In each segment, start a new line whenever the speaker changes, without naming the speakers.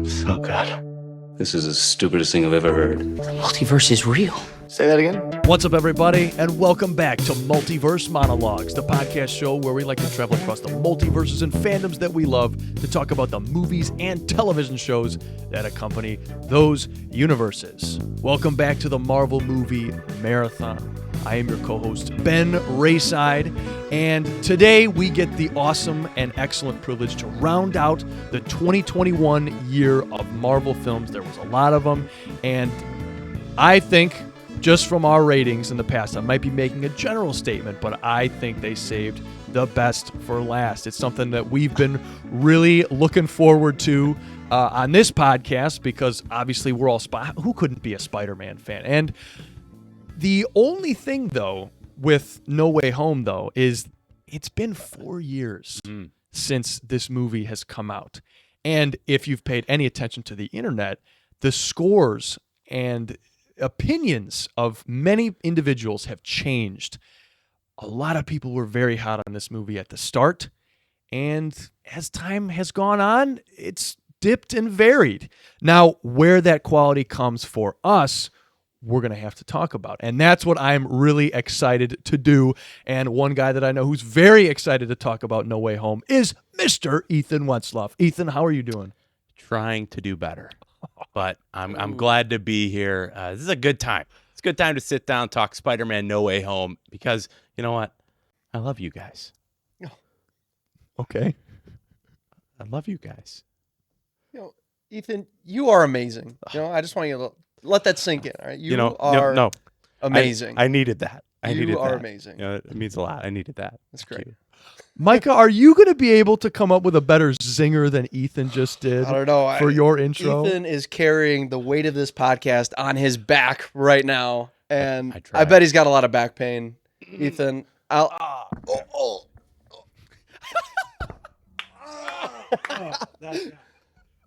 So good. This is the stupidest thing I've ever heard.
The multiverse is real.
Say that again.
What's up, everybody, and welcome back to Multiverse Monologues, the podcast show where we like to travel across the multiverses and fandoms that we love to talk about the movies and television shows that accompany those universes. Welcome back to the Marvel Movie Marathon. I am your co-host, Ben Rayside, and today we get the awesome and excellent privilege to round out the 2021 year of Marvel films. There was a lot of them, and I think, just from our ratings in the past, I might be making a general statement, but I think they saved the best for last. It's something that we've been really looking forward to on this podcast because obviously we're all who couldn't be a Spider-Man fan? And the only thing, though, with No Way Home, though, is it's been 4 years since this movie has come out. And if you've paid any attention to the internet, the scores and opinions of many individuals have changed. A lot of people were very hot on this movie at the start, and as time has gone on, it's dipped and varied. Now, where that quality comes for us, we're going to have to talk about. And that's what I'm really excited to do. And one guy that I know who's very excited to talk about No Way Home is Mr. Ethan Wetzloff. Ethan, how are you doing?
Trying to do better. But I'm glad to be here. This is a good time. It's a good time to sit down, talk Spider-Man No Way Home, because you know what? I love you guys.
Okay.
I love you guys.
You know, Ethan, you are amazing. You know, I just want you to let that sink in. All right, you are
no.
amazing.
I needed that.
You are amazing.
You know, it means a lot. I needed that.
That's great.
Micah, are you going to be able to come up with a better zinger than Ethan just did?
I don't know.
For your intro?
Ethan is carrying the weight of this podcast on his back right now, and
I
bet he's got a lot of back pain. Ethan,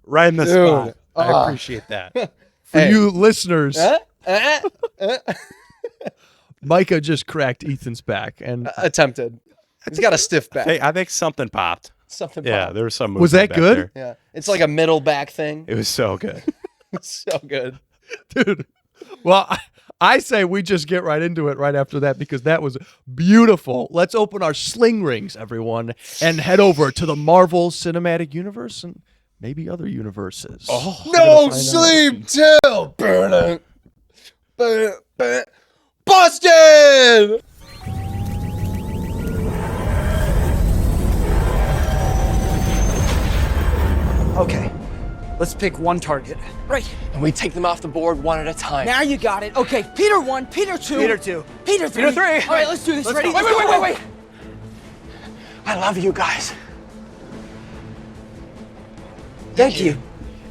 Right in the
Dude.
spot. I appreciate that.
For you listeners,
uh,
Micah just cracked Ethan's back. And
attempted. He's got a stiff back.
Hey, I think something popped.
Something.
Yeah,
popped.
there was some.
Was that
movement back
good?
there.
Yeah, it's like a middle back thing.
It was so good.
It's so good.
dude, well, I say we just get right into it right after that because that was beautiful. Let's open our sling rings, everyone, and head over to the Marvel Cinematic Universe and maybe other universes.
Oh,
No sleep till burn it. Boston.
Okay, let's pick one target.
Right.
And we take them off the board one at a time.
Now you got it. Okay, Peter 1, Peter 2.
Peter 2.
Peter 3.
Peter 3.
All right, let's do this. Ready?
Go. Wait. I love you guys.
Thank you.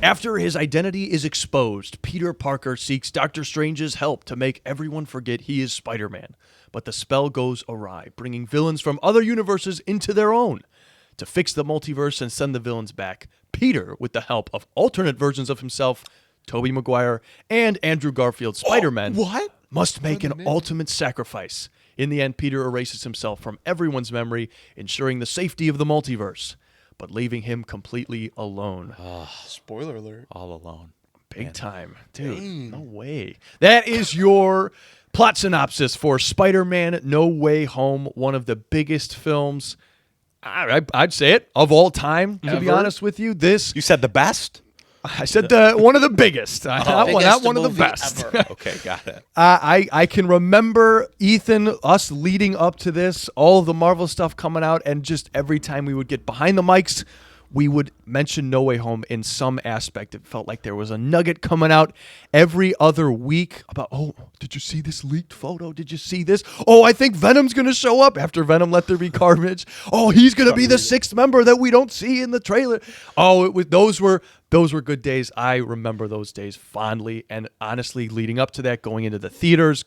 After his identity is exposed, Peter Parker seeks Doctor Strange's help to make everyone forget he is Spider-Man. But the spell goes awry, bringing villains from other universes into their own. To fix the multiverse and send the villains back, Peter, with the help of alternate versions of himself, Tobey Maguire, and Andrew Garfield's Spider-Man, must make an ultimate sacrifice. In the end, Peter erases himself from everyone's memory, ensuring the safety of the multiverse, but leaving him completely alone.
Spoiler alert.
all alone.
Big time. Dude, no way. That is your plot synopsis for Spider-Man No Way Home, one of the biggest films, I'd say it, of all time, to be honest with you.
You said the best?
I said one of the biggest. Not one of the best.
Okay, got it.
I can remember, Ethan, us leading up to this, all of the Marvel stuff coming out, and just every time we would get behind the mics, we would mention No Way Home in some aspect. It felt like there was a nugget coming out every other week about, oh, did you see this leaked photo? Did you see this? Oh, I think Venom's going to show up after Venom Let There Be Carnage. Oh, he's going to be the sixth member that we don't see in the trailer. Oh, those were good days. I remember those days fondly, and honestly, leading up to that, going into the theaters,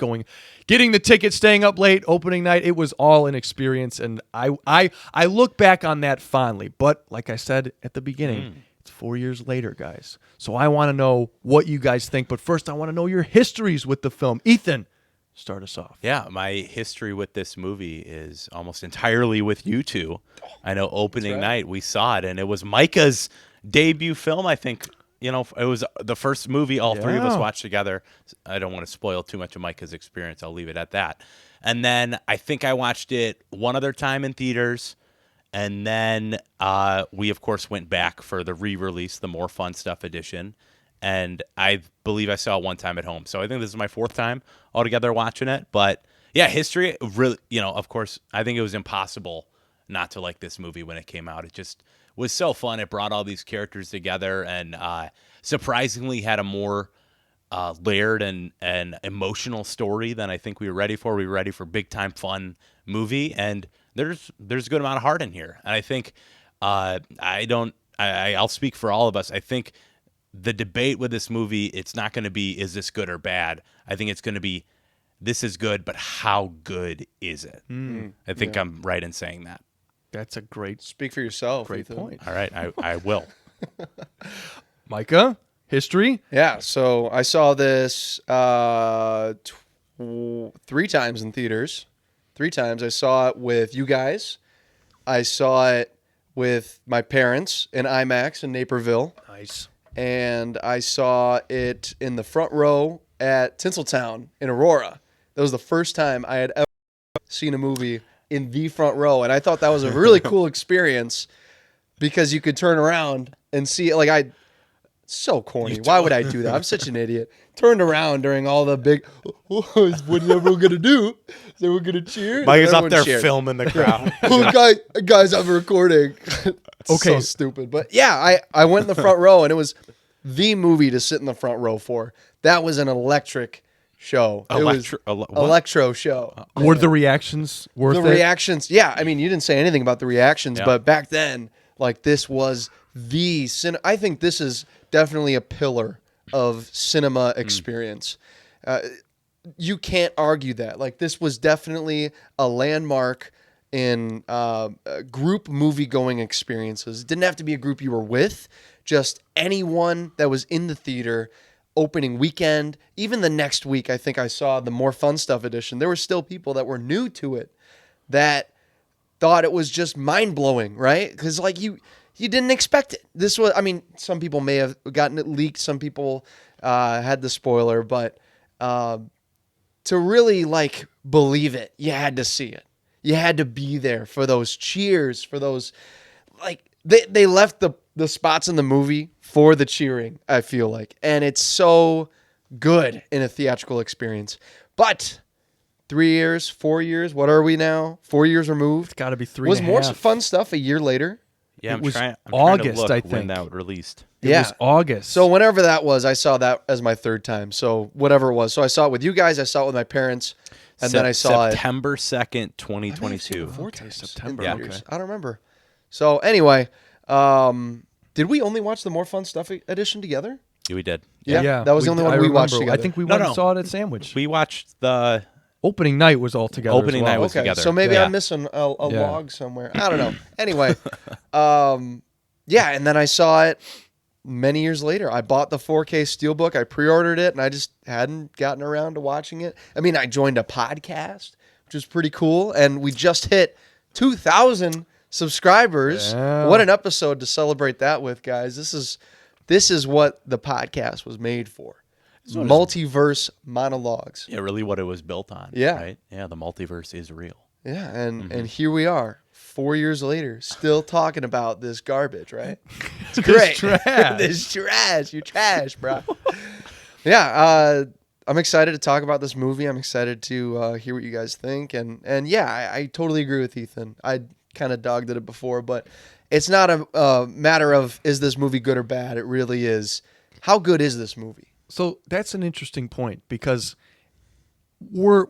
getting the tickets, staying up late, opening night, it was all an experience, and I look back on that fondly. But like I said at the beginning, it's 4 years later, guys. So I want to know what you guys think, but first I want to know your histories with the film. Ethan, start us off.
Yeah, my history with this movie is almost entirely with you two. I know opening night we saw it, and it was Micah's debut film, I think, it was the first movie all three of us
Yeah.
watched together. I don't want to spoil too much of Micah's experience. I'll leave it at that. And then I think I watched it one other time in theaters. And then we, of course, went back for the re-release, the More Fun Stuff edition. And I believe I saw it one time at home. So I think this is my fourth time altogether watching it. But yeah, history, really, of course, I think it was impossible not to like this movie when it came out. It just was so fun. It brought all these characters together and surprisingly had a more layered and emotional story than I think we were ready for. We were ready for big time fun movie, and there's a good amount of heart in here. And I think I'll speak for all of us. I think the debate with this movie, it's not going to be is this good or bad. I think it's going to be this is good, but how good is it? I think I'm right in saying that.
That's a great
Speak for yourself.
great
Ethan.
point.
All right, I will.
Micah, history?
Yeah, so I saw this 3 times in theaters. 3 times. I saw it with you guys. I saw it with my parents in IMAX in Naperville.
Nice.
And I saw it in the front row at Tinseltown in Aurora. That was the first time I had ever seen a movie in the front row. And I thought that was a really cool experience because you could turn around and see it. So corny. Why would I do that? I'm such an idiot. Turned around during all the big, what is everyone going to do? Is everyone going to cheer?
Mike is up
Everyone
there
cheered.
filming the crowd.
Oh, guys, I'm recording. It's
Okay.
so stupid. But yeah, I went in the front row, and it was the movie to sit in the front row for. That was an electric show. It was electro show.
Were the reactions worth
The
it?
reactions, yeah. I mean, you didn't say anything about the reactions,
Yeah.
but back then, this was I think this is definitely a pillar of cinema experience. You can't argue that. This was definitely a landmark in group movie-going experiences. It didn't have to be a group you were with, just anyone that was in the theater opening weekend. Even the next week, I think I saw the More Fun Stuff edition. There were still people that were new to it that thought it was just mind-blowing, right? Because you didn't expect it. This was, some people may have gotten it leaked. Some people had the spoiler, but to really believe it, you had to see it. You had to be there for those cheers, for those, they left the spots in the movie for the cheering, I feel like. And it's so good in a theatrical experience. But 3 years, 4 years, what are we now? 4 years removed.
Got to be 3
Was
and a
More
half.
Fun Stuff a year later?
Yeah,
It was
I'm
August,
trying to look
I
when
think.
that released.
It
Yeah.
was August.
So whenever that was, I saw that as my third time. So whatever it was. So I saw it with you guys. I saw it with my parents. And then I saw
September 2nd,
it.
2022.
Four times
September,
in
okay.
theaters. I don't remember. So anyway, did we only watch the More Fun Stuff edition together?
Yeah, we did.
Yeah, that was the only one
I
we watched
remember.
together.
I think we
No,
went
no.
and saw it at Sandwich.
We watched the
Opening night was all together.
Opening
as well.
night was
Okay,
together.
so maybe
Yeah.
I'm missing a
Yeah.
log somewhere. I don't know. Anyway, yeah, and then I saw it many years later. I bought the 4K Steelbook. I pre-ordered it, and I just hadn't gotten around to watching it. I joined a podcast, which was pretty cool, and we just hit 2,000 subscribers.
Yeah.
What an episode to celebrate that with, guys. This is what the podcast was made for. Multiverse monologues.
Yeah, really what it was built on.
Yeah.
Right? Yeah, the multiverse is real.
Yeah, and here we are, 4 years later, still talking about this garbage, right? It's great.
trash.
This trash. You're trash, bro. Yeah, I'm excited to talk about this movie. I'm excited to hear what you guys think. And yeah, I totally agree with Ethan. I kind of dogged it before, but it's not a matter of is this movie good or bad. It really is, how good is this movie?
So that's an interesting point because we're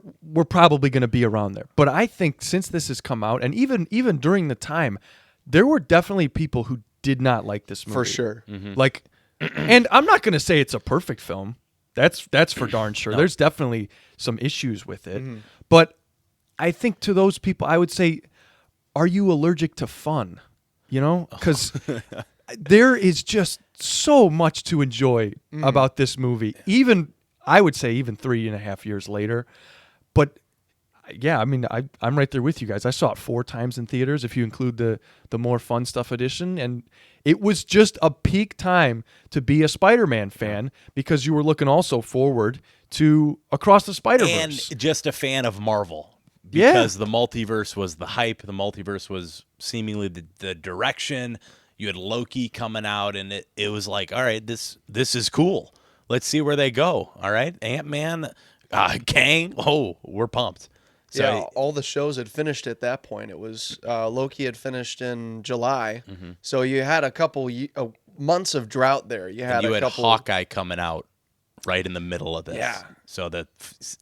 probably going to be around there. But I think since this has come out, and even during the time, there were definitely people who did not like this movie.
For sure.
And I'm not going to say it's a perfect film. That's for darn sure. There's definitely some issues with it. But I think to those people, I would say, are you allergic to fun? Because there is just so much to enjoy about this movie. Even, I would say, even 3.5 years later. But yeah, I mean, I'm right there with you guys. I saw it 4 times in theaters if you include the more fun stuff edition, and it was just a peak time to be a Spider-Man fan because you were looking also forward to Across the Spider-Verse.
And just a fan of Marvel.
Yeah.
Because the multiverse was the hype. The multiverse was seemingly the direction. You had Loki coming out, and it was like, all right, this is cool. Let's see where they go. All right, Ant-Man, Kang. Oh, we're pumped. So
yeah, all the shows had finished at that point. It was Loki had finished in July, so you had a couple months of drought there. You had
you
a
had
couple.
Hawkeye coming out right in the middle of this.
Yeah.
So the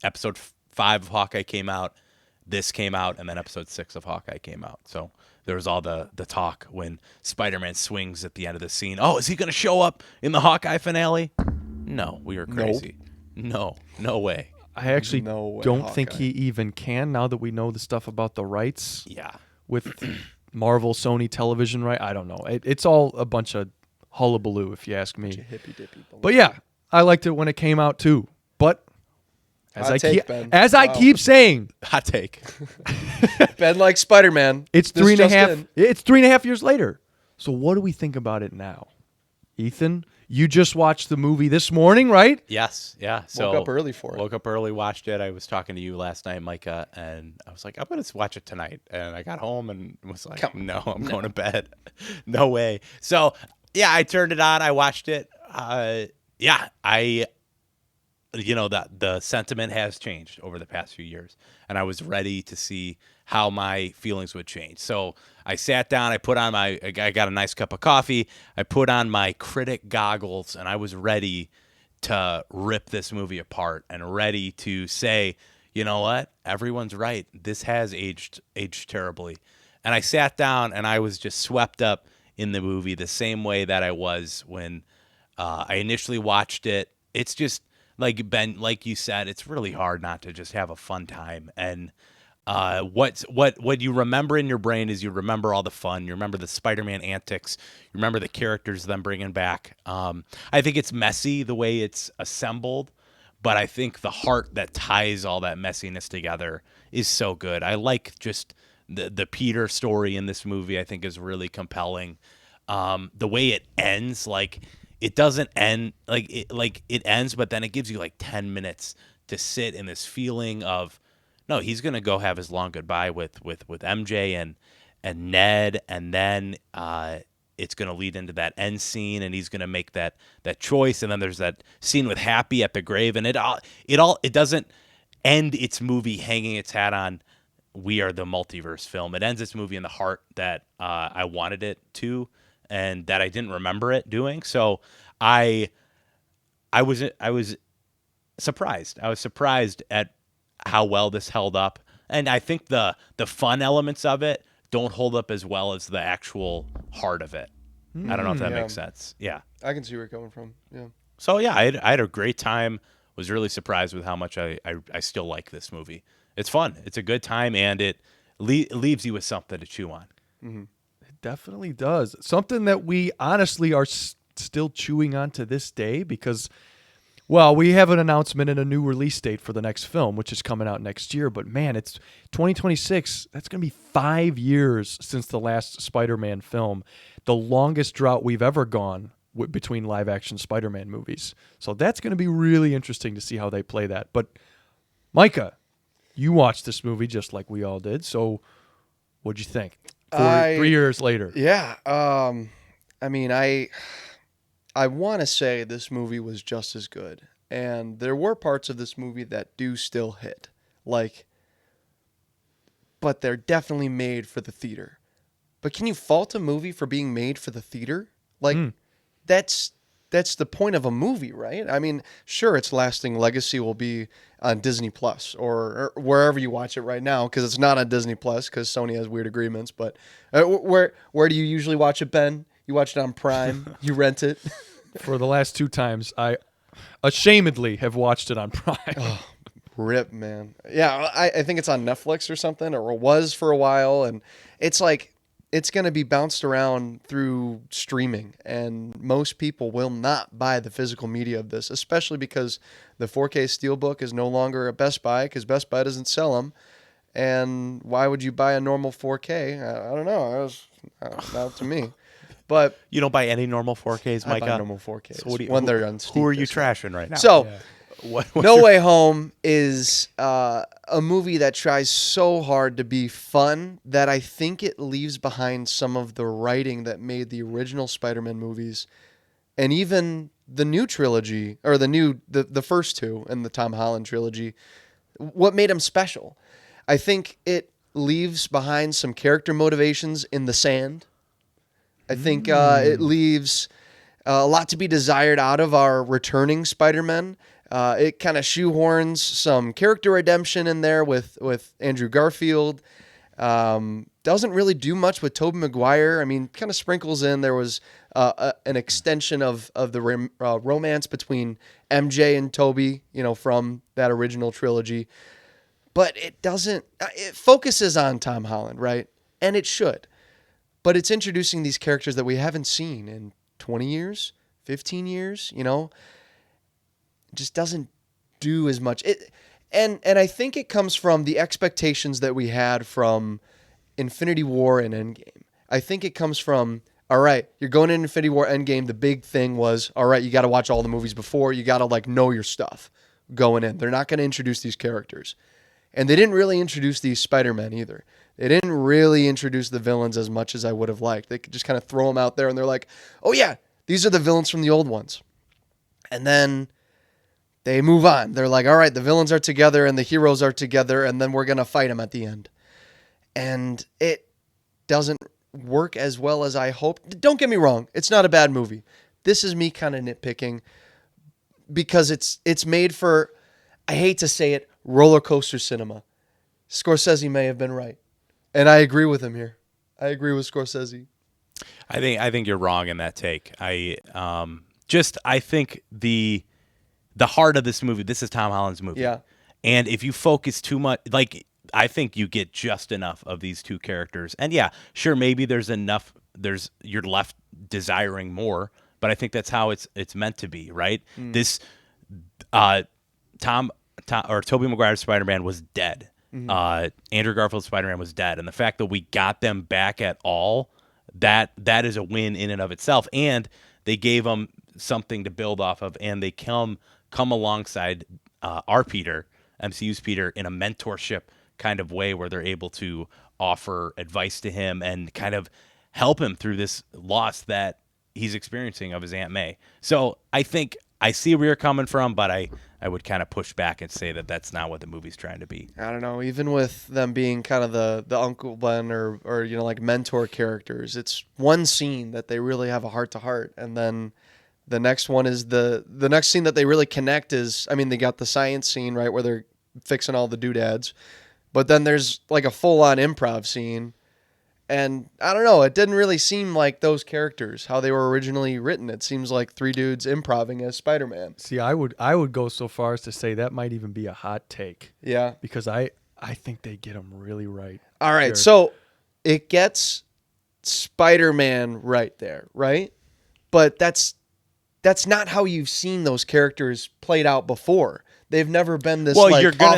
episode 5 of Hawkeye came out. This came out, and then episode 6 of Hawkeye came out. So there was all the talk when Spider-Man swings at the end of the scene. Oh, is he going to show up in the Hawkeye finale? No, we were crazy. No way.
I actually
No way,
don't think
Hawkeye.
he even can now that we know the stuff about the rights
Yeah.
with Marvel, Sony television, right? I don't know. It's all a bunch of hullabaloo, if you ask me.
Hippy dippy.
But yeah, I liked it when it came out too. But as
Hot
I
take,
keep
Ben.
I
Wow.
keep saying,
Hot take.
Ben like Spider-Man.
it's
This
3.5.
just in.
It's 3.5 years later. So what do we think about it now, Ethan? You just watched the movie this morning, right?
Yes. Yeah. So
Woke up early for it.
Woke up early, watched it. I was talking to you last night, Micah, and I was like, I'm going to watch it tonight. And I got home and was like, no, I'm going to bed. No way. So, yeah, I turned it on. I watched it. The sentiment has changed over the past few years, and I was ready to see how my feelings would change. So I sat down, I got a nice cup of coffee, I put on my critic goggles, and I was ready to rip this movie apart and ready to say, you know what? Everyone's right. This has aged terribly. And I sat down and I was just swept up in the movie the same way that I was when I initially watched it. It's just like Ben, like you said, it's really hard not to just have a fun time. And what you remember in your brain is you remember all the fun. You remember the Spider-Man antics. You remember the characters them bringing back. I think it's messy the way it's assembled, but I think the heart that ties all that messiness together is so good. I like just the Peter story in this movie. I think is really compelling. The way it ends, like it doesn't end it ends, but then it gives you like 10 minutes to sit in this feeling of, no, he's gonna go have his long goodbye with MJ and Ned, and then it's gonna lead into that end scene, and he's gonna make that choice, and then there's that scene with Happy at the grave, and it doesn't end its movie hanging its hat on we are the multiverse film. It ends its movie in the heart that I wanted it to, and that I didn't remember it doing. So I was surprised. I was surprised at how well this held up, and I think the fun elements of it don't hold up as well as the actual heart of it. I don't know if that makes sense. Yeah.
I can see where you're coming from. Yeah.
So yeah, I had a great time. Was really surprised with how much I still like this movie. It's fun. It's a good time, and it leaves you with something to chew on.
It definitely does. Something that we honestly are still chewing on to this day because, well, we have an announcement and a new release date for the next film, which is coming out next year. But man, it's 2026. That's going to be 5 years since the last Spider-Man film, the longest drought we've ever gone between live-action Spider-Man movies. So that's going to be really interesting to see how they play that. But Micah, you watched this movie just like we all did. So what'd you think? 3 years later.
Yeah. I mean, I want to say this movie was just as good. And there were parts of this movie that do still hit. But they're definitely made for the theater. But can you fault a movie for being made for the theater? That's the point of a movie, right? I mean, sure, its lasting legacy will be on Disney Plus or wherever you watch it right now, because it's not on Disney Plus because Sony has weird agreements. But where do you usually watch it, Ben? You watch it on Prime? You rent it?
For the last 2 times, I ashamedly have watched it on Prime.
Rip, man. Yeah, I think it's on Netflix or something, or it was for a while, and it's like it's going to be bounced around through streaming, and most people will not buy the physical media of this, especially because the 4K Steelbook is no longer at Best Buy because Best Buy doesn't sell them, And why would you buy a normal 4K? I don't know. That was not up to me. But
You don't buy any normal 4Ks,
I
Micah?
buy normal 4Ks
So what do you,
when
who,
they're on
who are you
steep
trashing right now?
So,
what's
No
your-
Way Home is a movie that tries so hard to be fun that I think it leaves behind some of the writing that made the original Spider-Man movies and even the new trilogy, or the first two in the Tom Holland trilogy, what made them special. I think it leaves behind some character motivations in the sand. I think it leaves a lot to be desired out of our returning Spider-Man. It kind of shoehorns some character redemption in there with Andrew Garfield. Doesn't really do much with Tobey Maguire. I mean, kind of sprinkles in. There was an extension of the romance between MJ and Tobey, from that original trilogy. But it doesn't. It focuses on Tom Holland, right? And it should. But it's introducing these characters that we haven't seen in 20 years, 15 years, It just doesn't do as much. And I think it comes from the expectations that we had from Infinity War and Endgame. I think it comes from, all right, you're going in Infinity War Endgame. The big thing was, all right, you got to watch all the movies before. You got to know your stuff going in. They're not going to introduce these characters. And they didn't really introduce these Spider-Men either. They didn't really introduce the villains as much as I would have liked. They could just kind of throw them out there and they're like, oh yeah, these are the villains from the old ones. And then they move on. They're like, all right, the villains are together and the heroes are together and then we're going to fight them at the end. And it doesn't work as well as I hoped. Don't get me wrong. It's not a bad movie. This is me kind of nitpicking because it's made for, I hate to say it, roller coaster cinema. Scorsese may have been right. And I agree with him here. I agree with Scorsese.
I think you're wrong in that take. I think the heart of this movie, this is Tom Holland's movie.
Yeah.
And if you focus too much, I think you get just enough of these two characters. And yeah, sure, maybe there's enough, you're left desiring more, but I think that's how it's meant to be, right? This Tobey Maguire's Spider-Man was dead. Andrew Garfield's Spider-Man was dead. And the fact that we got them back at all, that is a win in and of itself. And they gave them something to build off of, and they come alongside our Peter, MCU's Peter, in a mentorship kind of way where they're able to offer advice to him and kind of help him through this loss that he's experiencing of his Aunt May. So I think I see where you're coming from, but I would kind of push back and say that that's not what the movie's trying to be.
I don't know. Even with them being kind of the Uncle Ben or mentor characters, it's one scene that they really have a heart-to-heart, and then the next one is the next scene that they really connect is, they got the science scene, right, where they're fixing all the doodads, but then there's like a full-on improv scene, and I don't know, it didn't really seem like those characters, how they were originally written. It seems like three dudes improvising as Spider-Man.
See, I would go so far as to say that might even be a hot take.
Yeah.
Because I think they get them really right.
All right, so it gets Spider-Man right there, right? But that's not how you've seen those characters played out before. They've never been this off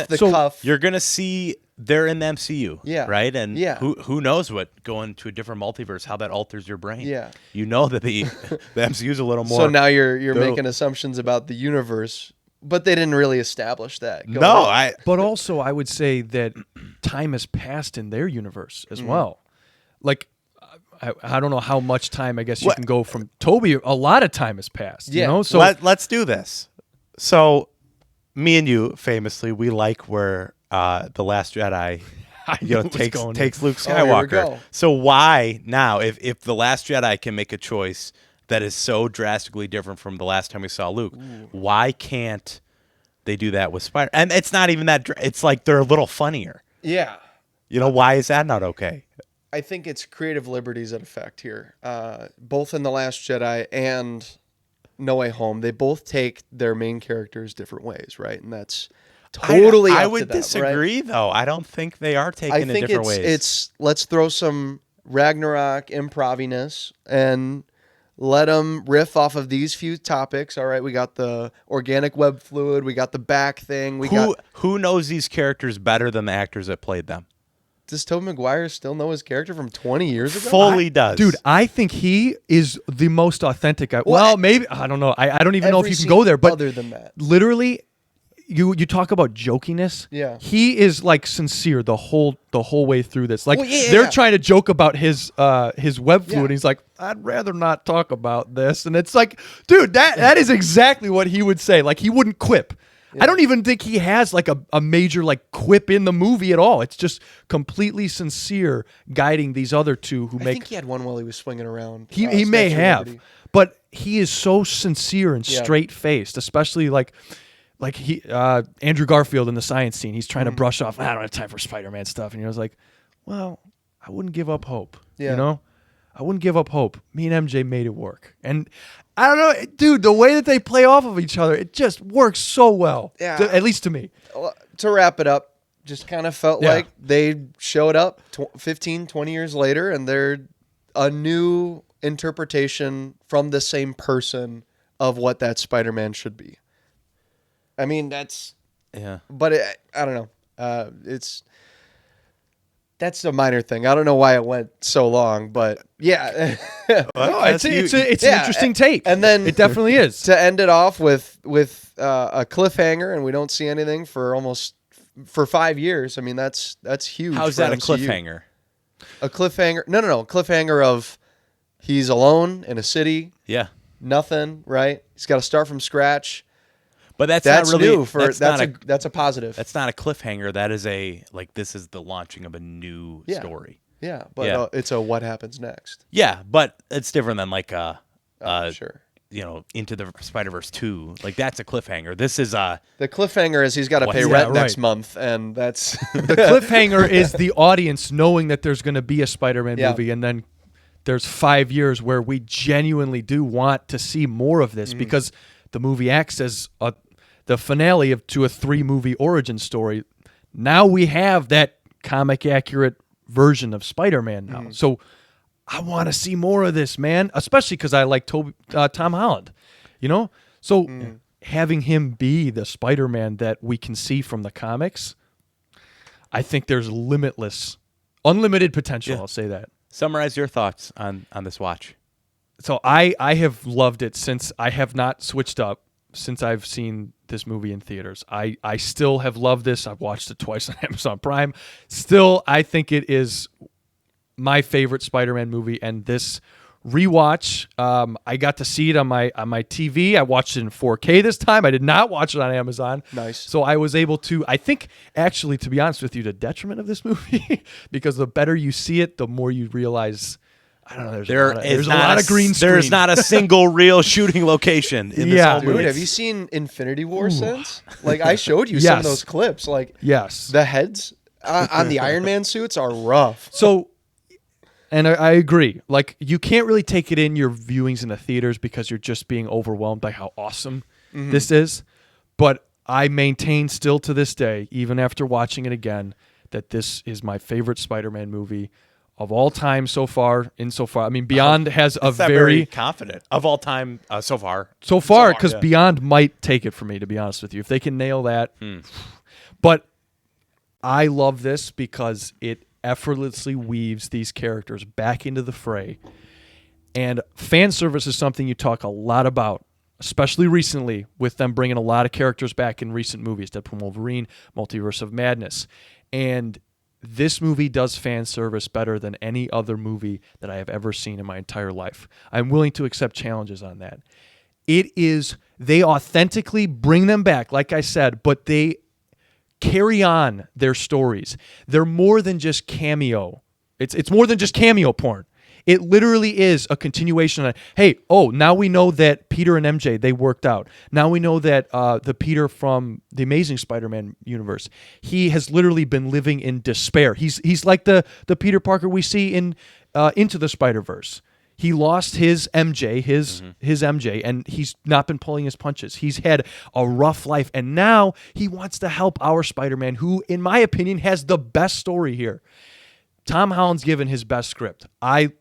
the cuff.
You're gonna see they're in the MCU,
Yeah.
right? And
Yeah.
who knows what going to a different multiverse, how that alters your brain.
Yeah.
You know that the MCU's a little more.
So now you're making assumptions about the universe, but they didn't really establish that.
But also, I would say that time has passed in their universe as well. Like, I don't know how much time. I guess you can go from Toby. A lot of time has passed.
Yeah.
So
let's do this. So, me and you, famously, we like where the Last Jedi, takes Luke
Oh, here we
Skywalker.
go.
So why now, if the Last Jedi can make a choice that is so drastically different from the last time we saw Luke, why can't they do that with Spider? And it's not even that. It's like they're a little funnier.
Yeah.
Why is that not okay?
I think it's creative liberties at effect here. Both in The Last Jedi and No Way Home, they both take their main characters different ways, right? And that's totally
I
up
would
to them,
disagree,
right?
though. I don't think they are taken
I
in
think
different ways.
it's let's throw some Ragnarok improviness and let them riff off of these few topics. All right, we got the organic web fluid, we got the back thing,
Who knows these characters better than the actors that played them?
Does Tobey Maguire still know his character from 20 years ago?
Fully does.
Dude, I think he is the most authentic guy. Well, maybe, I don't know. I don't even know if
Every
you can go there, but
other than that.
literally, you talk about jokiness.
Yeah.
He is like sincere the whole way through this. Like
Well, yeah,
they're
yeah.
trying to joke about his web fluid.
Yeah.
And he's like, I'd rather not talk about this. And it's like, dude, that is exactly what he would say. Like he wouldn't quip. I don't even think he has like a major like quip in the movie at all. It's just completely sincere guiding these other two who
I
make.
think he had one while he was swinging around.
He
Statue
may
of
have,
Liberty.
but he is so sincere and
Yeah.
straight faced, especially like he Andrew Garfield in the science scene. He's trying to brush off. I don't have time for Spider-Man stuff, and he was like, "Well, I wouldn't give up hope.
Yeah.
You know, I wouldn't give up hope. Me and MJ made it work, and." I don't know, dude, the way that they play off of each other, it just works so well.
Yeah.
At least to me.
Well, to wrap it up, just kind of felt
Yeah.
like they showed up 15, 20 years later, and they're a new interpretation from the same person of what that Spider-Man should be. I mean, that's...
Yeah.
But I don't know. That's a minor thing. I don't know why it went so long, but yeah.
No, it's an
Yeah,
interesting take.
and then-
it definitely is.
To end it off with a cliffhanger, and we don't see anything for 5 years. I mean, that's huge.
How's
for
that a
MCU.
cliffhanger?
A cliffhanger? No. Cliffhanger of he's alone in a city,
Yeah.
nothing. Right? He's got to start from scratch.
But that's
That's
not really
new for that's a positive.
That's not a cliffhanger. That is this is the launching of a new
Yeah.
story.
Yeah, but
Yeah.
It's a what happens next.
Yeah, but it's different than like
Sure.
Into the Spider-Verse 2. Like that's a cliffhanger. This is
The cliffhanger is he's got to
What-
pay
Yeah,
rent next
right.
month, and that's
The cliffhanger is the audience knowing that there's going to be a Spider-Man
Yeah.
movie, and then there's 5 years where we genuinely do want to see more of this because the movie acts as the finale to a 3-movie origin story. Now we have that comic accurate version of Spider-Man now. So I want to see more of this, man, especially because I like Tom Holland, So having him be the Spider-Man that we can see from the comics, I think there's unlimited potential.
Yeah.
I'll say that.
Summarize your thoughts on this watch.
So I have loved it since I have not switched up since I've seen this movie in theaters. I still have loved this. I've watched it twice on Amazon Prime. Still, I think it is my favorite Spider-Man movie. And this rewatch, I got to see it on my TV. I watched it in 4K this time. I did not watch it on Amazon.
Nice.
So I was able to, I think, actually, to be honest with you, the detriment of this movie, because the better you see it, the more you realize, I don't know, there's a lot of green screen.
There's not a single real shooting location in this
Yeah.
whole
Dude,
movie.
have you seen Infinity War since? Like, I showed you some of
Yes.
those clips. Like,
Yes.
the heads on the Iron Man suits are rough.
So, and I agree. Like, you can't really take it in your viewings in the theaters because you're just being overwhelmed by how awesome this is. But I maintain still to this day, even after watching it again, that this is my favorite Spider-Man movie of all time so far. I mean, Beyond has a
It's not
very
confident of all time so far.
because
yeah.
Beyond might take it for me, to be honest with you. If they can nail that. But I love this because it effortlessly weaves these characters back into the fray. And fan service is something you talk a lot about, especially recently with them bringing a lot of characters back in recent movies, Deadpool and Wolverine, Multiverse of Madness. And this movie does fan service better than any other movie that I have ever seen in my entire life. I'm willing to accept challenges on that. They authentically bring them back, like I said, but they carry on their stories. They're more than just cameo. It's more than just cameo porn. It literally is a continuation of, hey, now we know that Peter and MJ, they worked out. Now we know that the Peter from the Amazing Spider-Man universe, he has literally been living in despair. He's like the Peter Parker we see in Into the Spider-Verse. He lost his MJ, his MJ, and he's not been pulling his punches. He's had a rough life, and now he wants to help our Spider-Man, who, in my opinion, has the best story here. Tom Holland's given his best script. I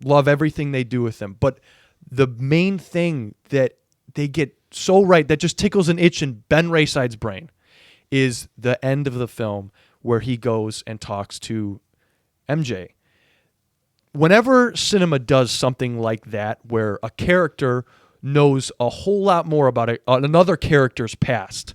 love everything they do with him, but the main thing that they get so right that just tickles an itch in Ben Rayside's brain is the end of the film where he goes and talks to MJ. Whenever cinema does something like that, where a character knows a whole lot more about another character's past,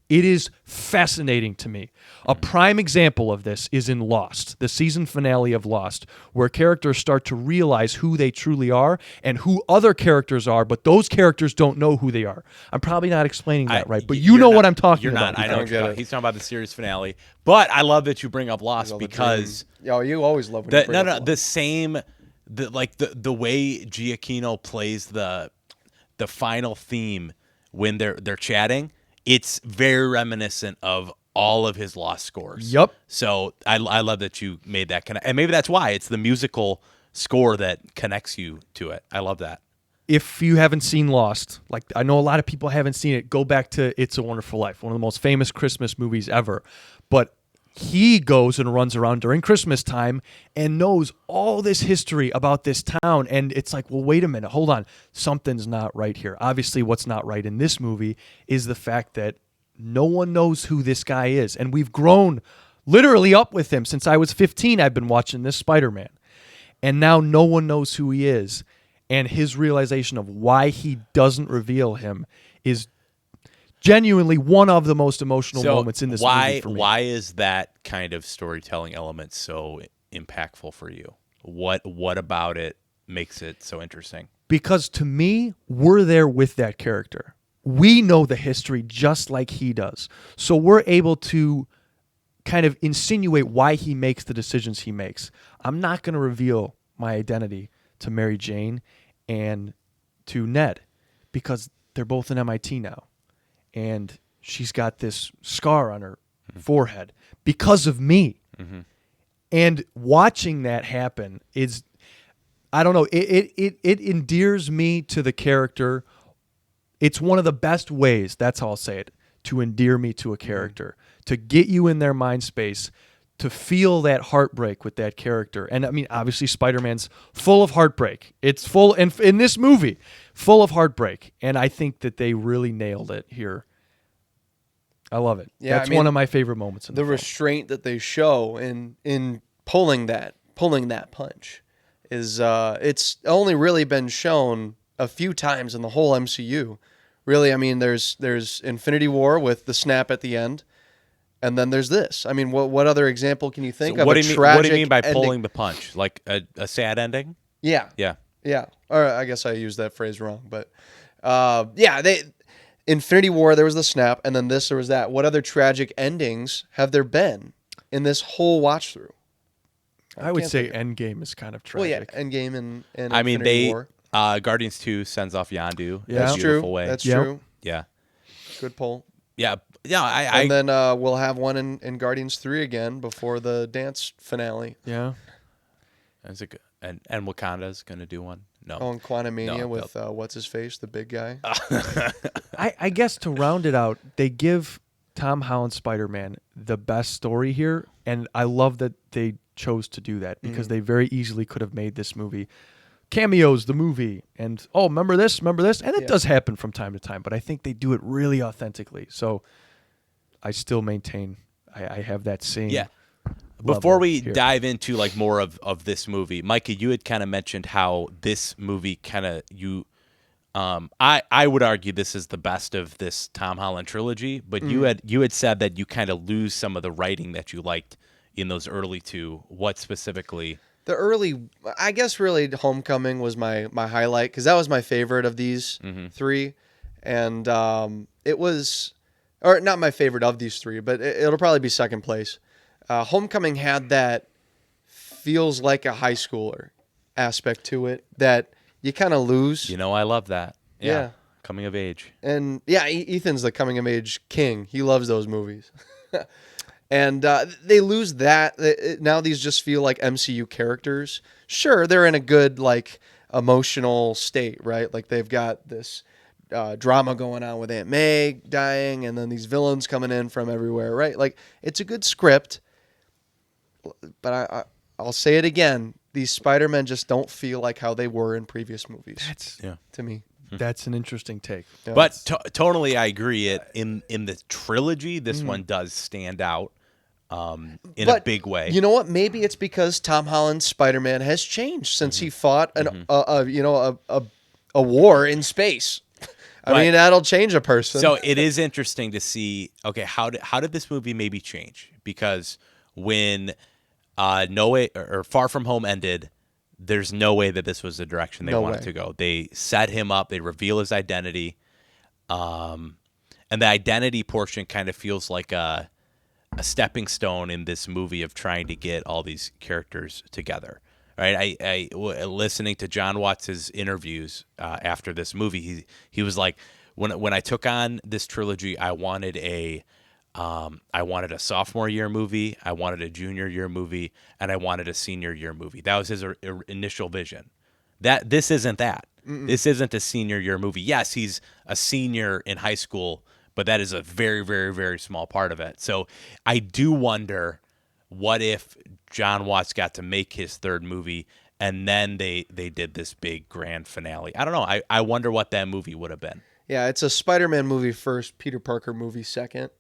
it is fascinating to me. A prime example of this is in Lost, the season finale of Lost, where characters start to realize who they truly are and who other characters are, but those characters don't know who they are. I'm probably not explaining that right, but you know what I'm talking about.
You're not. I know what you're
get
talking.
it.
He's talking about the series finale. But I love that you bring up Lost because
you always love when you bring up Lost.
the same, the way Giacchino plays the final theme when they're chatting. It's very reminiscent of all of his Lost scores.
Yep.
So I love that you made that connect, and maybe that's why it's the musical score that connects you to it. I love that.
If you haven't seen Lost, like I know a lot of people haven't seen it, go back to It's a Wonderful Life, one of the most famous Christmas movies ever. But he goes and runs around during Christmas time and knows all this history about this town. And it's like, well, wait a minute, hold on. Something's not right here. Obviously, what's not right in this movie is the fact that no one knows who this guy is. And we've grown literally up with him. Since I was 15, I've been watching this Spider-Man. And now no one knows who he is. And his realization of why he doesn't reveal him is genuinely one of the most emotional moments in this movie for me.
Why is that kind of storytelling element so impactful for you? What about it makes it so interesting?
Because to me, we're there with that character. We know the history just like he does. So we're able to kind of insinuate why he makes the decisions he makes. I'm not going to reveal my identity to Mary Jane and to Ned because they're both in MIT now. And she's got this scar on her forehead because of me. Mm-hmm. And watching that happen is, I don't know, it endears me to the character. It's one of the best ways, that's how I'll say it, to endear me to a character, to get you in their mind space, to feel that heartbreak with that character. And I mean, obviously Spider-Man's full of heartbreak. It's full, and in this movie, full of heartbreak. And I think that they really nailed it here. I love it.
Yeah,
That's one of my favorite moments in the film.
restraint that they show in pulling that punch is it's only really been shown a few times in the whole MCU. Really, I mean, there's Infinity War with the snap at the end. And then there's this. I mean, what other example can you think of?
What
a
do you
tragic
mean by
ending?
pulling the punch? Like a sad ending?
Yeah.
Yeah.
Yeah. Or I guess I used that phrase wrong, but Infinity War, there was the snap, and then this, there was that. What other tragic endings have there been in this whole watch through?
I would say Endgame is kind of tragic.
Well, yeah, Endgame and
I mean,
Infinity War.
Guardians 2 sends off Yondu in
That's
a beautiful
true.
way.
That's
Yep.
true.
Yeah.
Good pull.
Yeah.
And then we'll have one in Guardians 3 again before the dance finale.
Yeah.
That's a good, and Wakanda's going to do one. No.
Oh, and Quantumania
No,
with what's his face, the big guy.
I guess to round it out, they give Tom Holland's Spider-Man the best story here, and I love that they chose to do that because they very easily could have made this movie cameos, the movie, and remember this, and it does happen from time to time, but I think they do it really authentically. So I still maintain I have that same.
Yeah. Before we
here.
dive into like more of this movie, Micah, you had kind of mentioned how this movie kind of I would argue this is the best of this Tom Holland trilogy, but you had said that you kind of lose some of the writing that you liked in those early two. What specifically?
The early, I guess, really, Homecoming was my highlight because that was my favorite of these three, and it was, or not my favorite of these three, but it'll probably be second place. Homecoming had that feels like a high schooler aspect to it that you kind of lose.
You know, I love that.
Yeah.
Coming of age.
And yeah, Ethan's the coming of age king. He loves those movies. And they lose that. Now these just feel like MCU characters. Sure, they're in a good, like, emotional state, right? Like, they've got this drama going on with Aunt May dying, and then these villains coming in from everywhere, right? Like, it's a good script, but I'll say it again. these Spider-Men just don't feel like how they were in previous movies. To me.
That's an interesting take.
Yeah.
But totally, I agree. In the trilogy, this one does stand out in a big way.
You know what? Maybe it's because Tom Holland's Spider-Man has changed since he fought a war in space. I mean, that'll change a person.
So it is interesting to see. Okay, how did this movie maybe change? Because when No Way or Far From Home ended, there's no way that this was the direction they wanted to go. They set him up. They reveal his identity, and the identity portion kind of feels like a stepping stone in this movie of trying to get all these characters together. Right? Listening to John Watts' interviews after this movie, he was like, when I took on this trilogy, I wanted a sophomore year movie, I wanted a junior year movie, and I wanted a senior year movie. That was his initial vision. This isn't that. This isn't a senior year movie. Yes, he's a senior in high school, but that is a very, very, very small part of it. So I do wonder, what if John Watts got to make his third movie and then they did this big grand finale? I don't know. I wonder what that movie would have been.
Yeah, it's a Spider-Man movie first, Peter Parker movie second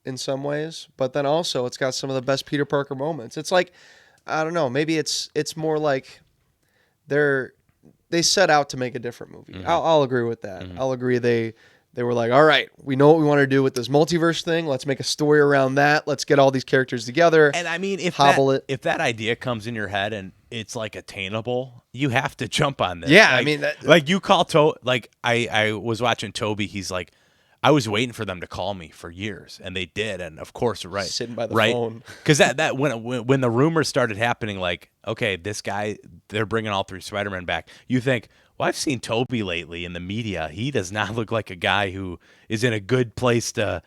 in some ways, but then also it's got some of the best Peter Parker moments. It's like, I don't know, maybe it's more like they set out to make a different movie. I'll agree with that. I'll agree they were like, all right, we know what we want to do with this multiverse thing. Let's make a story around that. Let's get all these characters together.
And I mean, if that idea comes in your head and it's like attainable, you have to jump on this.
Yeah,
like,
I mean,
like you call I was watching Toby. He's like, I was waiting for them to call me for years, and they did. And of course, right,
sitting by the phone,
because that when the rumors started happening, like, okay, this guy, they're bringing all 3 Spider-Men back. You think, well, I've seen Toby lately in the media. He does not look like a guy who is in a good place to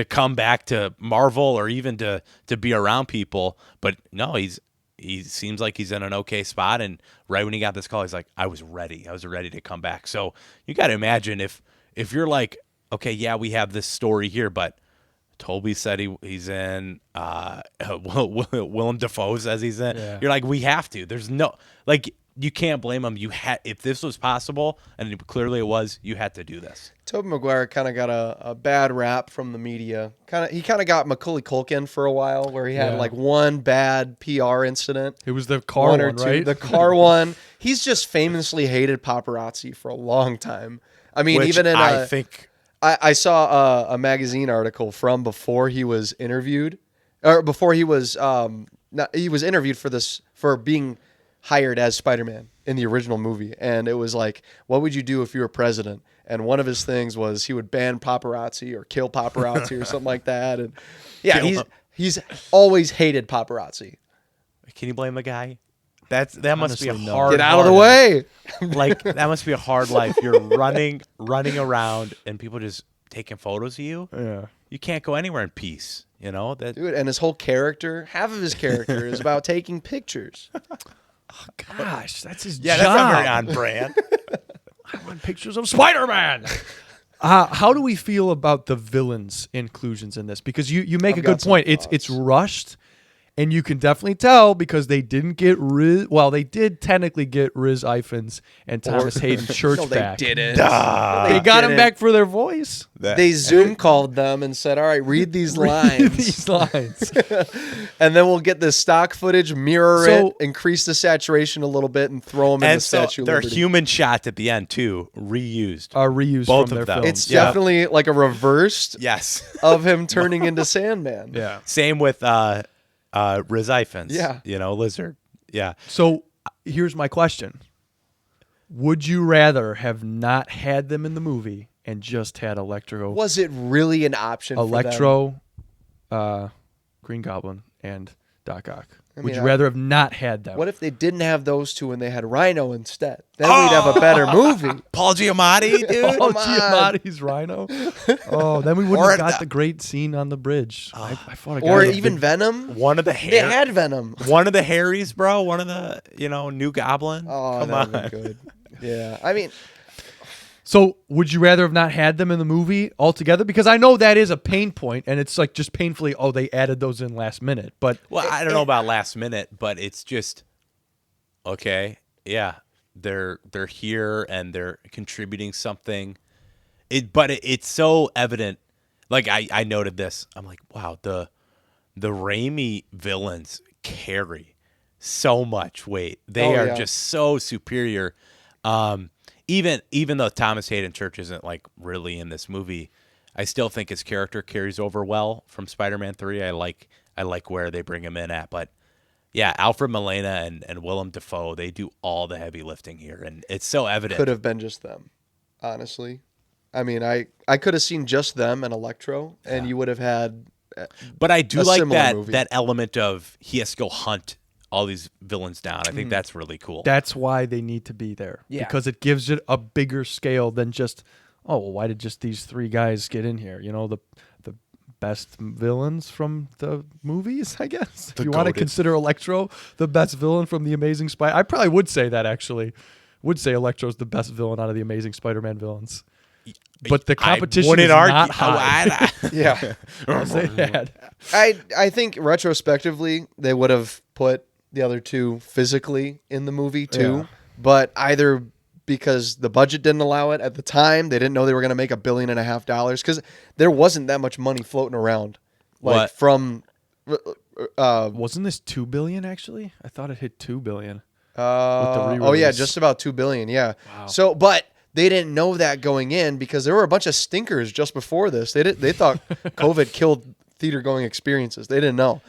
come back to Marvel or even to be around people. But no, he seems like he's in an okay spot. And right when he got this call, he's like, I was ready to come back. So you got to imagine if you're like, okay, yeah, we have this story here, but Toby said he's in. Willem Dafoe says he's in. Yeah. You're like, we have to. There's no, like, you can't blame him. If this was possible, and clearly it was, you had to do this.
Tobey Maguire kind of got a bad rap from the media. He kind of got Macaulay Culkin for a while, where he had like one bad PR incident.
It was the car one, right?
The car one. He's just famously hated paparazzi for a long time. I mean,
Which
even in
I think.
I saw a magazine article from before he was interviewed, or before he was he was interviewed for being hired as Spider-Man in the original movie, and it was like, what would you do if you were president? And one of his things was he would ban paparazzi or kill paparazzi or something like that. And yeah, he's always hated paparazzi.
Can you blame the guy? That must be a
Honestly,
hard.
Get out of the way.
Like, that must be a hard life. You're running around and people just taking photos of you.
Yeah.
You can't go anywhere in peace, you know?
Dude, and his whole character, half of his character is about taking pictures.
Gosh, that's his job.
That's not very on brand.
I want pictures of Spider-Man. How do we feel about the villains' inclusions in this? Because you make a good point. It's rushed. And you can definitely tell because they didn't get they did technically get Riz Ifans and Thomas Hayden Church back.
They didn't.
They got him back for their voice.
They Zoom called them and said, all right, read these lines. And then we'll get the stock footage, mirror it, increase the saturation a little bit, and throw them in the Statue of
their
Liberty.
human shots at the end, too, reused.
Reused
both
from
of
their
them.
films.
It's definitely like a reversed of him turning into Sandman.
Yeah.
Same with Riz Ifans.
Yeah.
You know, Lizard. Yeah.
So here's my question. Would you rather have not had them in the movie and just had Electro?
Was it really an option for them?
Electro, Green Goblin, and Doc Ock? Would you rather have not had them?
What if they didn't have those two and they had Rhino instead? Then we'd have a better movie.
Paul Giamatti, dude.
Paul Giamatti's Rhino. Oh, then we wouldn't have got the great scene on the bridge. I fought a guy
Or
with a
even
big-
Venom.
One of the
They had Venom.
One of the Harrys, bro. One of the, new Goblin.
Oh,
Come
that
on.
would be good. Yeah, I mean,
So would you rather have not had them in the movie altogether? Because I know that is a pain point, and it's like just painfully, they added those in last minute. But
Well, I don't know about last minute, but it's just, okay, yeah, they're here and they're contributing something. It's so evident. Like I noted this. I'm like, wow, the Raimi villains carry so much weight. They are just so superior. Even though Thomas Hayden Church isn't like really in this movie, I still think his character carries over well from Spider-Man 3. I like where they bring him in at, but yeah, Alfred Molina and Willem Dafoe, they do all the heavy lifting here, and it's so evident.
Could have been just them, honestly. I mean, I could have seen just them and Electro, and you would have had.
But I do
a
like
similar movie.
that element of he has to go hunt all these villains down. I think that's really cool.
That's why they need to be there.
Yeah.
Because it gives it a bigger scale than just, oh, well, why did just these three guys get in here? You know, the best villains from the movies, I guess. If you want to consider Electro the best villain from The Amazing Spider, I probably would say that, actually. Would say Electro's the best villain out of the Amazing Spider-Man villains. But the competition is not high.
Yeah.
As they had.
I think retrospectively they would have put the other two physically in the movie too, but either because the budget didn't allow it at the time, they didn't know they were going to make $1.5 billion because there wasn't that much money floating around. Like
What?
from
Wasn't this $2 billion actually? I thought it hit $2 billion.
oh yeah,
re-release.
just about $2 billion. Yeah. Wow. So, but they didn't know that going in because there were a bunch of stinkers just before this. They thought COVID killed theater going experiences. They didn't know.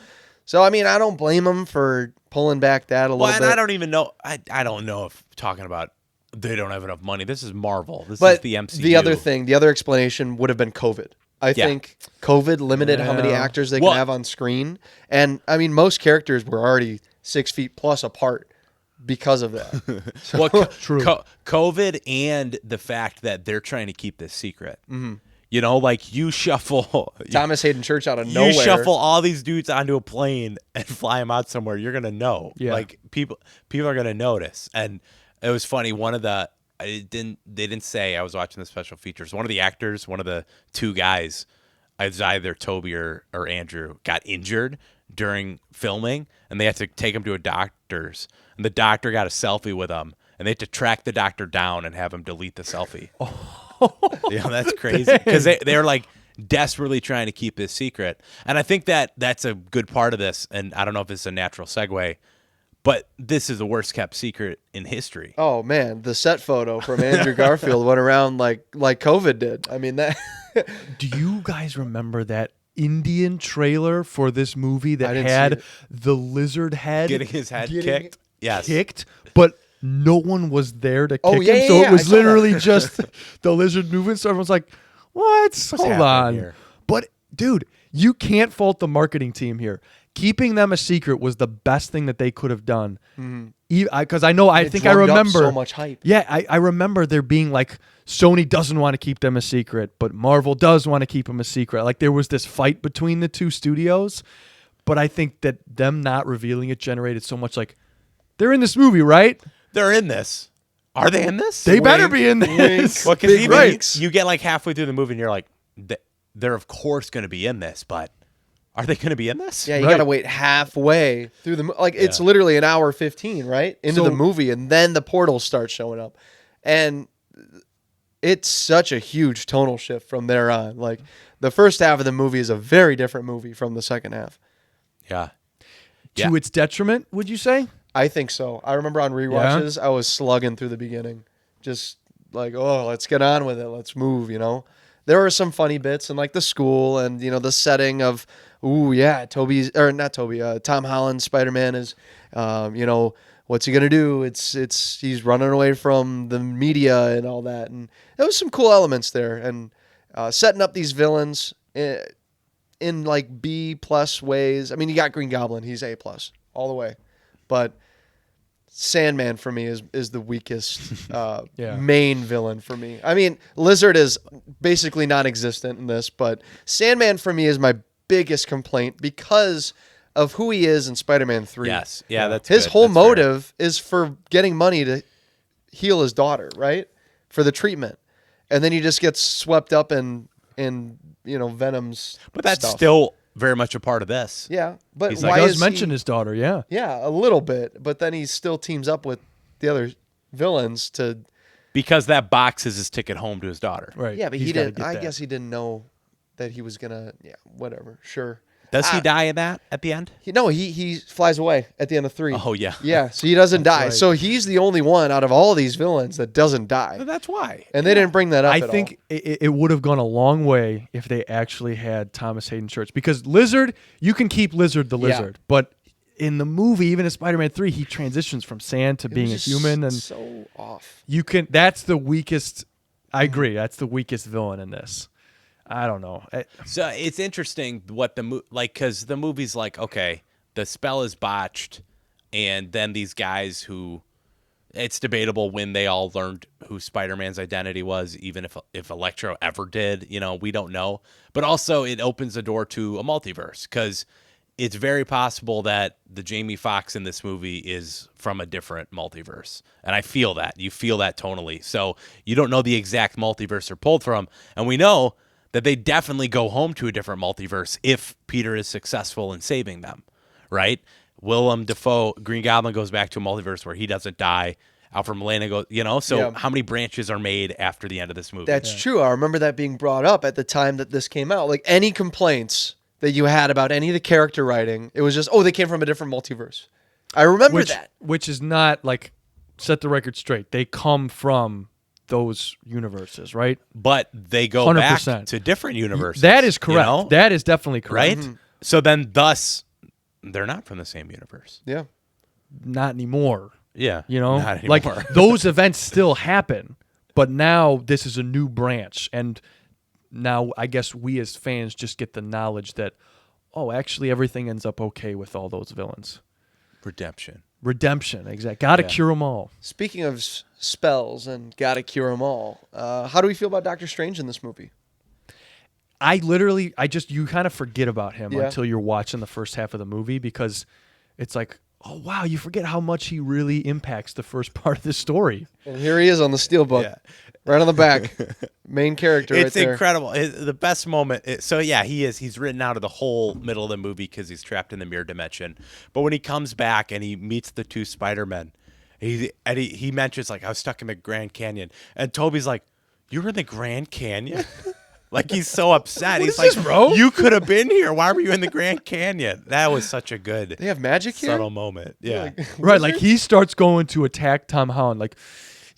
So I mean, I don't blame them for pulling back that a little bit.
And I don't even know. I don't know if talking about they don't have enough money. This is Marvel. This
But
is the MCU.
the other explanation would have been COVID. I think COVID limited how many actors they can have on screen. And I mean, most characters were already 6 feet plus apart because of that.
True.
COVID and the fact that they're trying to keep this secret. Mm-hmm. You know, like you shuffle
Thomas Hayden Church out of nowhere.
You shuffle all these dudes onto a plane and fly them out somewhere. You're gonna know.
Yeah.
Like people are gonna notice. And it was funny. They didn't say. I was watching the special features. One of the actors, one of the two guys, it was either Toby or Andrew, got injured during filming, and they had to take him to a doctor's. And the doctor got a selfie with him, and they had to track the doctor down and have him delete the selfie. Yeah, that's crazy because they're like desperately trying to keep this secret, and I think that's a good part of this. And I don't know if it's a natural segue, but this is the worst kept secret in history.
Oh man, the set photo from Andrew Garfield went around like COVID did. I mean that.
Do you guys remember that Indian trailer for this movie that
didn't
had
see it.
the lizard head
Getting his head kicked. Yes.
kicked, but no one was there to kick
Oh, yeah,
him,
yeah,
so
yeah,
it
I
was
saw
literally just the lizard moving. So everyone's like, "What? Hold
happening
on."
here?
But dude, you can't fault the marketing team here. Keeping them a secret was the best thing that they could have done. Because I think I
drummed up
remember
so much hype.
Yeah, I remember there being like Sony doesn't want to keep them a secret, but Marvel does want to keep them a secret. Like there was this fight between the two studios, but I think that them not revealing it generated so much like they're in this movie, right?
They're in this. Are they in this?
They better be in this.
Well, because even
breaks.
you get like halfway through the movie and you're like, they're of course going to be in this, but are they going to be in this?
Yeah, you
Right.
got to wait halfway through it's literally an hour 15, right? Into the movie, and then the portals start showing up. And it's such a huge tonal shift from there on. Like the first half of the movie is a very different movie from the second half.
Yeah.
To its detriment, would you say?
I think so. I remember on rewatches, I was slugging through the beginning. Just like, oh, let's get on with it. Let's move, you know? There were some funny bits in like the school and, you know, the setting of, Tom Holland's Spider-Man is, you know, what's he going to do? He's running away from the media and all that. And there was some cool elements there. And setting up these villains in like B+ ways. I mean, you got Green Goblin. He's A+ all the way. But Sandman for me is the weakest main villain for me. I mean, Lizard is basically non-existent in this, but Sandman for me is my biggest complaint because of who he is in Spider-Man 3.
Yes. Yeah, that's
his
good.
whole
That's fair.
motive is for getting money to heal his daughter, right? For the treatment. And then he just gets swept up in you know, Venom's
But that's
stuff.
still very much a part of this.
Yeah, but
He's
why
like,
He does
is
mention
he,
his daughter, yeah.
Yeah, a little bit, but then he still teams up with the other villains to.
Because that box is his ticket home to his daughter.
Right.
Yeah, but
He's
he
gotta
didn't.
get
I
that.
guess he didn't know that he was gonna. Yeah, whatever. Sure.
Does he die in that at the end?
He flies away at the end of 3.
Oh, yeah.
Yeah, so he doesn't die.
right.
So he's the only one out of all these villains that doesn't die.
That's why.
And they didn't bring that up
I
at
think
all.
it would have gone a long way if they actually had Thomas Hayden Church. Because Lizard, you can keep Lizard the
Yeah.
Lizard. But in the movie, even in Spider-Man 3, he transitions from sand to
It
being a
was just
human. And
so off.
you can. That's the weakest. I agree. That's the weakest villain in this. I don't know.
So it's interesting what because the movie's like, okay, the spell is botched, and then these guys who, it's debatable when they all learned who Spider-Man's identity was, even if Electro ever did, we don't know. But also it opens the door to a multiverse, because it's very possible that the Jamie Foxx in this movie is from a different multiverse. And I feel that. You feel that tonally. So you don't know the exact multiverse they're pulled from. And we know that they definitely go home to a different multiverse if Peter is successful in saving them, right? Willem Dafoe, Green Goblin, goes back to a multiverse where he doesn't die. Alfred Molina goes, so
Yeah.
how many branches are made after the end of this movie?
That's true. I remember that being brought up at the time that this came out. Like any complaints that you had about any of the character writing, it was just, they came from a different multiverse. I remember that.
Which is not like, set the record straight. They come from those universes, right?
But they go
100%.
back to different universes.
That is correct.
you know?
That is definitely correct.
Right? So then, thus, they're not from the same universe.
Yeah.
Not anymore.
Yeah.
Like
Not anymore.
those events still happen, but now this is a new branch, and now I guess we as fans just get the knowledge that, actually everything ends up okay with all those villains. Redemption, exactly. Gotta cure them all.
Speaking of spells and gotta cure them all, how do we feel about Doctor Strange in this movie?
You kind of forget about him
Yeah.
until you're watching the first half of the movie, because it's like, oh wow, you forget how much he really impacts the first part of the story.
And here he is on the steelbook, right on the back, main character.
It's
right there.
incredible. The best moment. He's written out of the whole middle of the movie because he's trapped in the mirror dimension. But when he comes back and he meets the two Spider-Men, he mentions, like, I was stuck in the Grand Canyon. And Toby's like, you were in the Grand Canyon? Like, he's so upset. He's like,
bro?
You could have been here. Why were you in the Grand Canyon? That was such a good,
They have magic here?
subtle moment. Yeah.
Right, like he starts going to attack Tom Holland, like,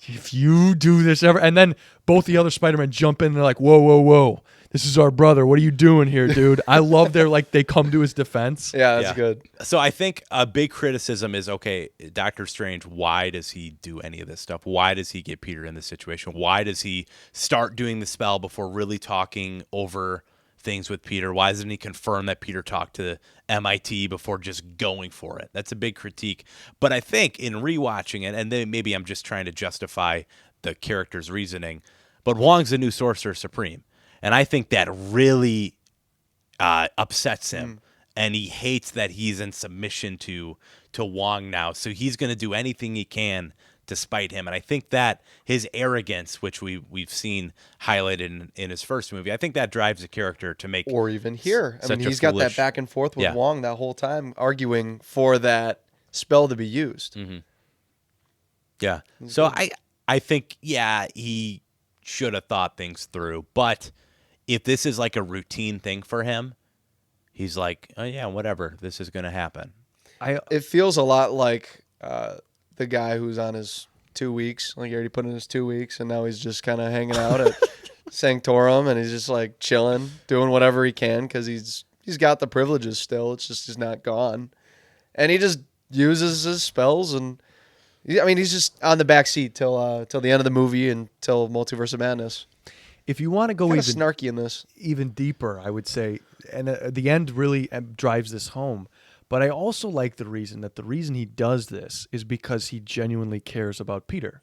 if you do this ever, and then both the other Spider-Men jump in and they're like, whoa, this is our brother. What are you doing here, dude? I love they come to his defense.
Yeah, that's good.
So I think a big criticism is, okay, Doctor Strange, why does he do any of this stuff? Why does he get Peter in this situation? Why does he start doing the spell before really talking over things with Peter? Why doesn't he confirm that Peter talked to MIT before just going for it? That's a big critique. But I think in rewatching it, and then maybe I'm just trying to justify the character's reasoning, but Wong's the new Sorcerer Supreme. And I think that really upsets him. And he hates that he's in submission to Wong now. So he's going to do anything he can to spite him. And I think that his arrogance, which we've seen highlighted in his first movie, I think that drives the character to make.
Or even here. I
such
mean,
a
he's got that
foolish-
back and forth with
Yeah.
Wong that whole time, arguing for that spell to be used.
Yeah. So I think, he should have thought things through. But if this is like a routine thing for him, he's like, oh, yeah, whatever. This is going to happen.
It feels a lot like the guy who's on his 2 weeks. Like, he already put in his 2 weeks, and now he's just kind of hanging out at Sanctorum, and he's just, like, chilling, doing whatever he can, because he's got the privileges still. It's just he's not gone. And he just uses his spells, and he's just on the back seat till the end of the movie and till Multiverse of Madness.
If you want to go
Kind
even
of snarky in this.
even deeper, I would say, and the end really drives this home. But I also like the reason he does this is because he genuinely cares about Peter.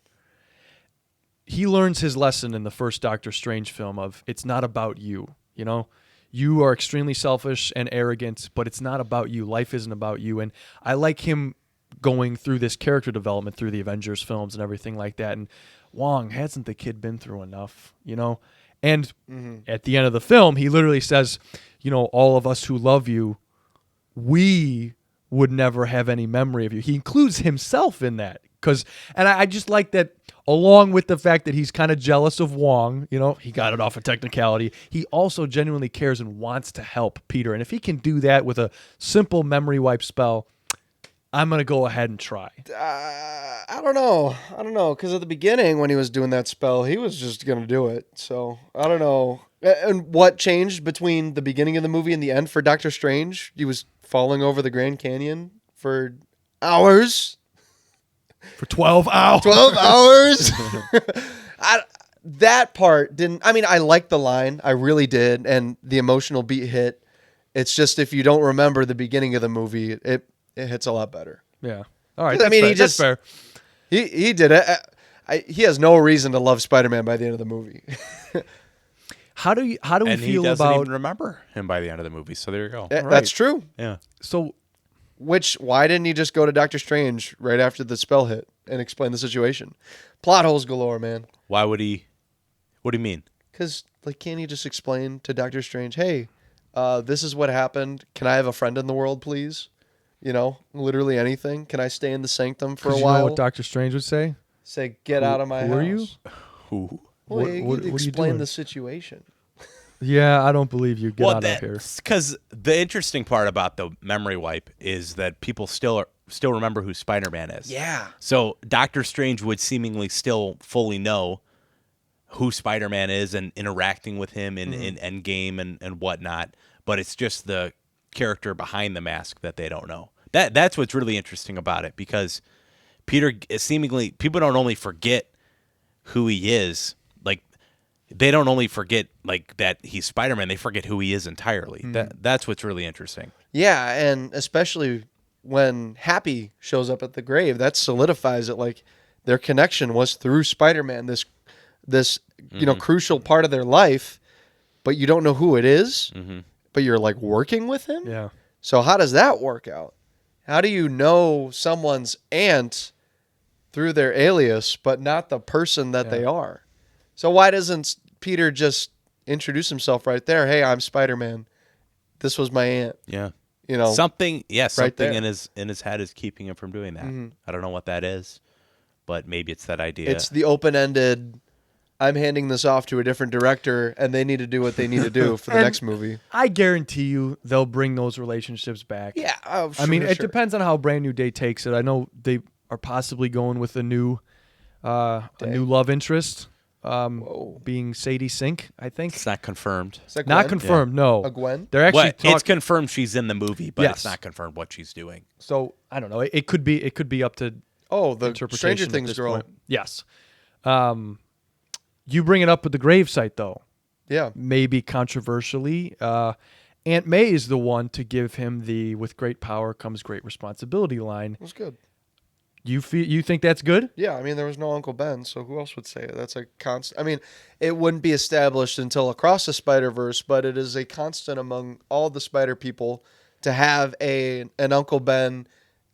He learns his lesson in the first Doctor Strange film of, it's not about you, You are extremely selfish and arrogant, but it's not about you. Life isn't about you. And I like him going through this character development through the Avengers films and everything like that. And Wong, hasn't the kid been through enough, And at the end of the film, he literally says, all of us who love you, we would never have any memory of you. He includes himself in that. And I just like that, along with the fact that he's kind of jealous of Wong, he got it off a technicality. He also genuinely cares and wants to help Peter. And if he can do that with a simple memory wipe spell, I'm going to go ahead and try.
I don't know. Because at the beginning, when he was doing that spell, he was just going to do it. So I don't know. And what changed between the beginning of the movie and the end for Doctor Strange? He was falling over the Grand Canyon for hours.
For 12 hours.
12 hours? That part didn't... I mean, I liked the line. I really did. And the emotional beat hit. It's just if you don't remember the beginning of the movie, it hits a lot better.
Yeah. All right.
I mean,
fair. That's fair.
He did it. He has no reason to love Spider-Man by the end of the movie.
How do we
and
feel
he doesn't
about...
even remember him by the end of the movie, so there you go.
That's true.
Yeah.
So...
Why didn't he just go to Doctor Strange right after the spell hit and explain the situation? Plot holes galore, man.
Why would he? What do you mean?
Because, can't he just explain to Doctor Strange, hey, this is what happened. Can I have a friend in the world, please? Literally anything. Can I stay in the sanctum for a while?
You know what Doctor Strange would say?
Say, get out of my house.
Who are you?
Who?
Well,
What are you
explain
doing?
the situation.
Yeah, I don't believe you. Get out of here.
Because the interesting part about the memory wipe is that people still remember who Spider-Man is.
Yeah.
So Doctor Strange would seemingly still fully know who Spider-Man is and interacting with him in Endgame and whatnot. But it's just the character behind the mask that they don't know. That's what's really interesting about it, because Peter seemingly, people don't only forget who he is, they don't only forget that he's Spider-Man, they forget who he is entirely. That's what's really interesting.
Yeah, and especially when Happy shows up at the grave, that solidifies it. Their connection was through Spider-Man, this crucial part of their life, but you don't know who it is, but you're working with him?
Yeah.
So how does that work out? How do you know someone's aunt through their alias, but not the person that they are? So why doesn't Peter just introduce himself right there? Hey, I'm Spider-Man. This was my aunt.
Yeah.
Something
something in his head is keeping him from doing that. I don't know what that is, but maybe it's that idea.
It's the open-ended, I'm handing this off to a different director, and they need to do what they need to do for the next movie.
I guarantee you they'll bring those relationships back.
Yeah. Oh,
I mean, it depends on how Brand New Day takes it. I know they are possibly going with a new love interest. Being Sadie Sink, I think.
It's not confirmed.
Is that
Not
Gwen?
confirmed, no.
A Gwen?
They're actually
It's confirmed she's in the movie, but
Yes.
it's not confirmed what she's doing.
So I don't know. It could be up to
Oh, the
interpretation
Stranger
at
Things
this
girl.
point. Yes. You bring it up with the gravesite though.
Yeah.
Maybe controversially, Aunt May is the one to give him the "with great power comes great responsibility" line.
It was good.
You think that's good?
Yeah, I mean, there was no Uncle Ben, so who else would say it? That's a constant. I mean, it wouldn't be established until Across the Spider-Verse, but it is a constant among all the Spider people to have an Uncle Ben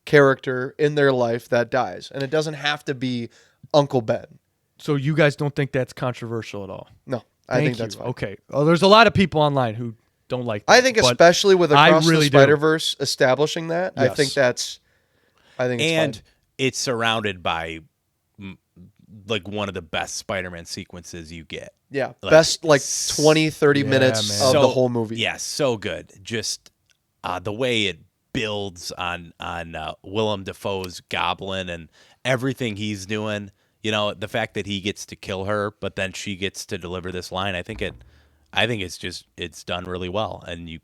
character in their life that dies. And it doesn't have to be Uncle Ben.
So you guys don't think that's controversial at all?
No, I think that's
you.
fine.
Okay. Well, there's a lot of people online who don't like that.
I think
but
especially with Across
really
the
do.
Spider-Verse establishing that, I
Yes.
think it's
And
fine.
it's surrounded by one of the best Spider-Man sequences you get.
Yeah,
Like,
best 20, 30 minutes
man.
of the whole movie.
Yeah, so good. Just the way it builds on Willem Dafoe's Goblin and everything he's doing. The fact that he gets to kill her, but then she gets to deliver this line. I think it's done really well, and you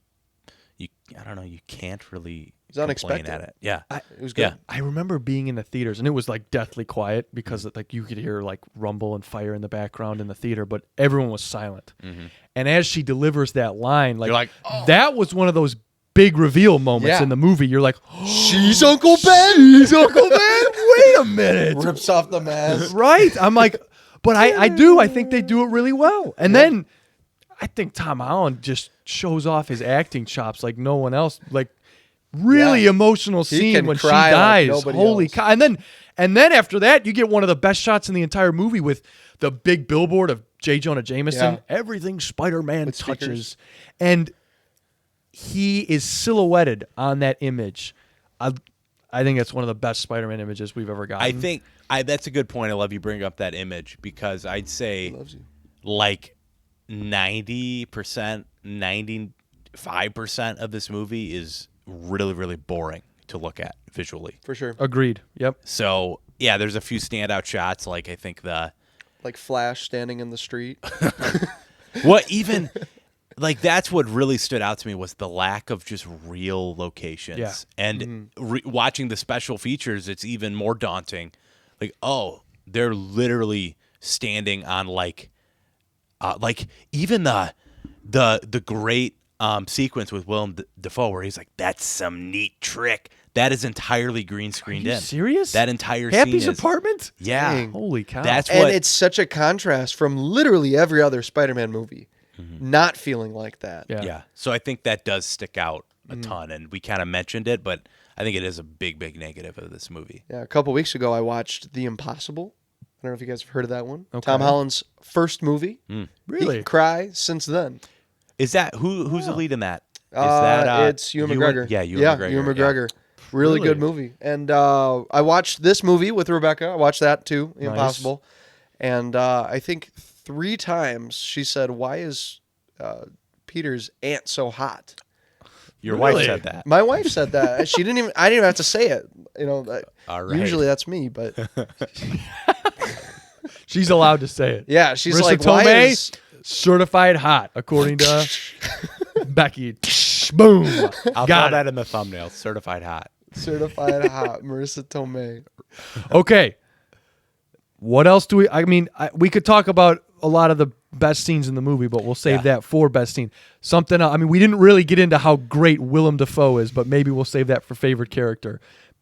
I don't know, you can't really complain
unexpected.
at it. Yeah,
It was good.
yeah.
I remember being in the theaters and it was deathly quiet because you could hear rumble and fire in the background in the theater, but everyone was silent. And as she delivers that line,
You're like, oh.
that was one of those big reveal moments
Yeah.
in the movie. You're like,
She's Uncle Ben!
she's Uncle Ben? Wait a minute.
Rips off the mask.
Right? I'm like, but I think they do it really well. And then I think Tom Holland just shows off his acting chops like no one else. Really emotional
He
scene
can
when she
cry like
dies.
nobody
Holy
else.
cow. And then after that, you get one of the best shots in the entire movie with the big billboard of J. Jonah Jameson.
Yeah.
Everything Spider-Man
With
touches.
speakers.
And he is silhouetted on that image. I think that's one of the best Spider-Man images we've ever gotten.
I think that's a good point. I love you bring up that image because I'd say like 90%, 95% of this movie is really, really boring to look at visually.
For sure.
Agreed. Yep.
So, yeah, there's a few standout shots. Like, I think
Like Flash standing in the street.
Like, that's what really stood out to me was the lack of just real locations.
Yeah.
And watching the special features, it's even more daunting. Like, oh, they're literally standing on like even the great sequence with Willem Dafoe where he's like, that's some neat trick. That is entirely green screened in.
Serious?
That entire
Happy's
scene is,
apartment?
yeah.
Dang.
Holy cow.
That's
And
what
it's such a contrast from literally every other Spider-Man movie not feeling like that.
Yeah.
So I think that does stick out a ton, and we kind of mentioned it, but I think it is a big, big negative of this movie.
Yeah, a couple weeks ago, I watched The Impossible. I don't know if you guys have heard of that one.
Okay.
Tom Holland's first movie.
Really?
He can cry since then.
Is that who's the lead in that? Is that
it's Ewan McGregor.
Ewan McGregor.
Ewan McGregor. Really good movie. And I watched this movie with Rebecca. I watched that too, The
Nice.
Impossible. And I think 3 times she said, "Why is Peter's aunt so hot?"
Your
Really?
wife said that.
My wife said that. She didn't even. I didn't even have to say it. You know.
All right.
Usually that's me, but
She's allowed to say it.
yeah, she's
Marissa
like, "Why
Tomei,
is?"
certified hot, according to Becky. Boom.
I'll
Got
throw
it.
that in the thumbnail. Certified hot.
Certified hot, Marissa Tomei.
Okay. What else do we? I mean, we could talk about a lot of the best scenes in the movie, but we'll save that for best scene. Something. I mean, we didn't really get into how great Willem Dafoe is, but maybe we'll save that for favorite character.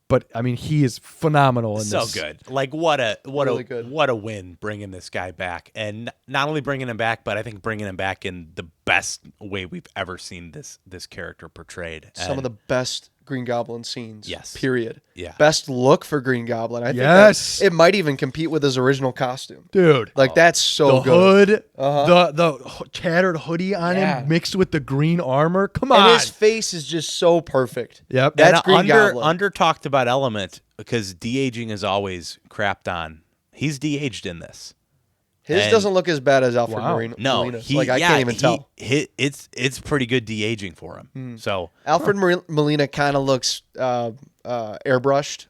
But I mean, he is phenomenal in
So
this.
good. Like what a
Really good.
what a win bringing this guy back, and not only bringing him back, but I think bringing him back in the best way we've ever seen this character portrayed.
Some of the best Green Goblin scenes.
Yes.
Period.
Yeah.
Best look for Green Goblin. I think
Yes.
it might even compete with his original costume.
Dude.
Like that's so
The
good.
hood, the tattered hoodie on
Yeah.
him mixed with the green armor. Come
And
on.
his face is just so perfect.
Yep.
That's
and
Green Goblin.
under talked about element because de-aging is always crapped on. He's de-aged in this.
His
and-
doesn't look as bad as Alfred
Wow.
Molina. I can't even tell.
It's pretty good de-aging for him. So
Alfred Molina kind of looks airbrushed.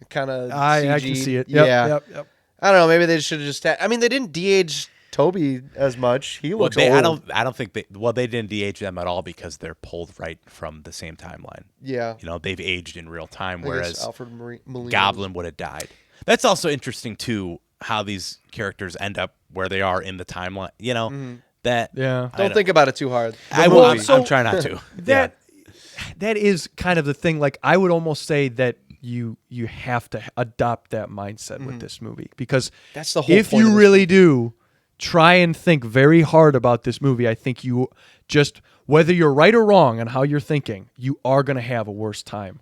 Kind of
I can see it. Yep,
yeah.
Yep.
I don't know. Maybe they should have just. I mean, they didn't de-age Toby as much. He looks old.
I don't think they didn't de-age them at all because they're pulled right from the same timeline.
Yeah.
You know, they've aged in real time,
I guess
whereas
Alfred Molina
Goblin would have died. That's also interesting too, how these characters end up where they are in the timeline. You know, that
Yeah.
Don't think about it too hard.
I
The
will.
movie.
I'm trying not to.
That is kind of the thing. Like, I would almost say that you have to adopt that mindset with this movie, because
That's the whole
if
point
you
of this
really do try and think very hard about this movie, I think you just, whether you're right or wrong on how you're thinking, you are going to have a worse time.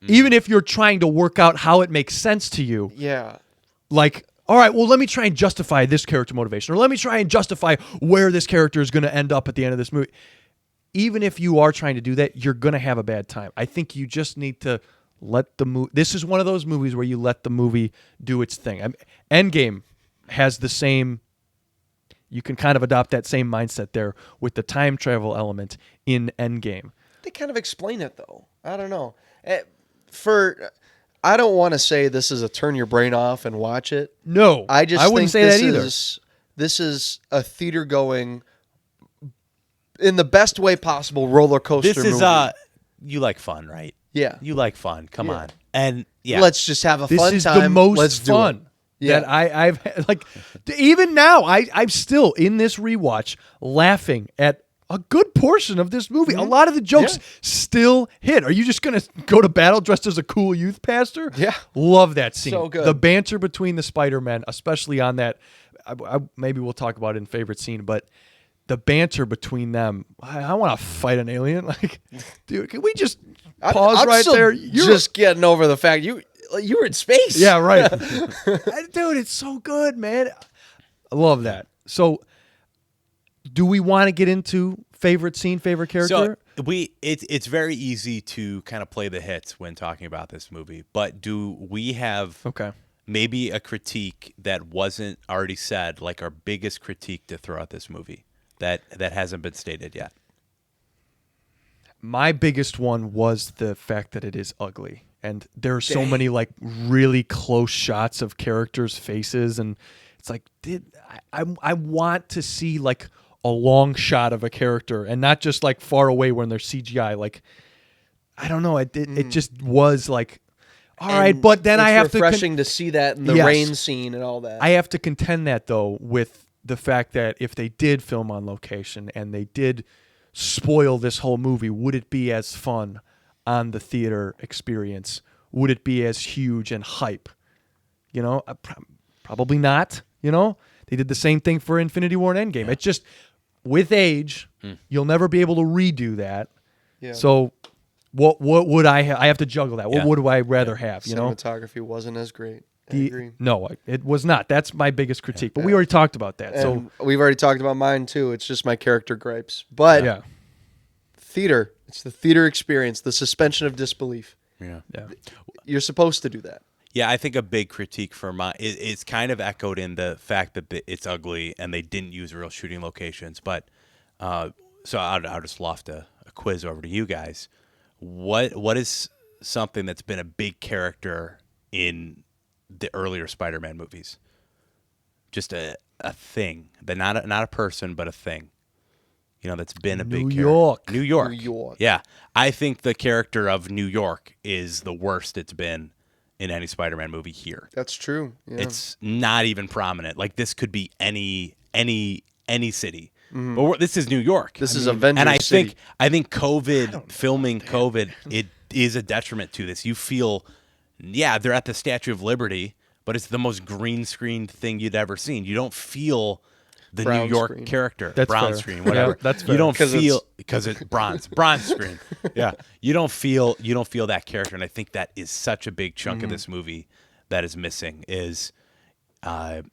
Even if you're trying to work out how it makes sense to you,
Yeah.
like, all right, well, let me try and justify this character motivation, or let me try and justify where this character is going to end up at the end of this movie. Even if you are trying to do that, you're going to have a bad time. I think you just need to let the movie. This is one of those movies where you let the movie do its thing. Endgame has the same. You can kind of adopt that same mindset there with the time travel element in Endgame.
They kind of explain it though. I don't know. I don't want to say this is a turn your brain off and watch it.
No,
I just
wouldn't
think
say that either.
This is a theater going in the best way possible roller coaster
This is
movie.
you like fun, right?
Yeah.
You like fun. Come
Yeah.
on, and yeah,
Let's just have a
This
fun
is
time.
the most
Let's do
fun
it. Yeah.
that I've had. Like, even now, I'm still in this rewatch laughing at a good portion of this movie. A lot of the jokes still hit. Are you just going to go to battle dressed as a cool youth pastor?
Yeah.
Love that scene.
So good.
The banter between the Spider-Men, especially on that, maybe we'll talk about it in favorite scene, but the banter between them, I want to fight an alien. Like, dude, can we just pause
I'm
right
still
there?
just getting over the fact you were in space.
Yeah, right. Dude, it's so good, man. I love that. So, do we want to get into favorite scene, favorite character?
So It's very easy to kind of play the hits when talking about this movie, but do we have maybe a critique that wasn't already said, like our biggest critique to throw at this movie that hasn't been stated yet?
My biggest one was the fact that it is ugly. And there are so many like really close shots of characters' faces, and it's like, I want to see like a long shot of a character and not just like far away when they're CGI. Like, I don't know, it just was like, all right, but then I have
to refreshing to see that in the rain scene and all that.
I have to contend that though with the fact that if they did film on location and they did spoil this whole movie, would it be as fun on the theater experience? Would it be as huge and hype? You know, probably not. You know, they did the same thing for Infinity War and Endgame. It's just with age, you'll never be able to redo that. Yeah. So what would I have? I have to juggle that. What would I rather have? You know,
cinematography wasn't as great. I agree.
No, it was not. That's my biggest critique. But we already talked about that.
And so we've already talked about mine too. It's just my character gripes. But theater. It's the theater experience, the suspension of disbelief.
Yeah.
You're supposed to do that.
Yeah, I think a big critique for it's kind of echoed in the fact that it's ugly and they didn't use real shooting locations. But so I'll just loft a quiz over to you guys. What is something that's been a big character in the earlier Spider-Man movies? Just a thing, not a person, but a thing. You know, that's been a big
New York.
New York. Yeah. I think the character of New York is the worst it's been in any Spider-Man movie here.
That's true. Yeah.
It's not even prominent. Like, this could be any city. But this is New York.
This is Avengers
and
City.
I think filming COVID, it is a detriment to this. You feel, they're at the Statue of Liberty, but it's the most green screened thing you'd ever seen. You don't feel the
brown
New York
screen.
character,
That's
brown
fair.
screen, whatever.
Yeah, that's fair.
You don't feel because it's bronze screen. Yeah, you don't feel that character, and I think that is such a big chunk of this movie that is missing. Is I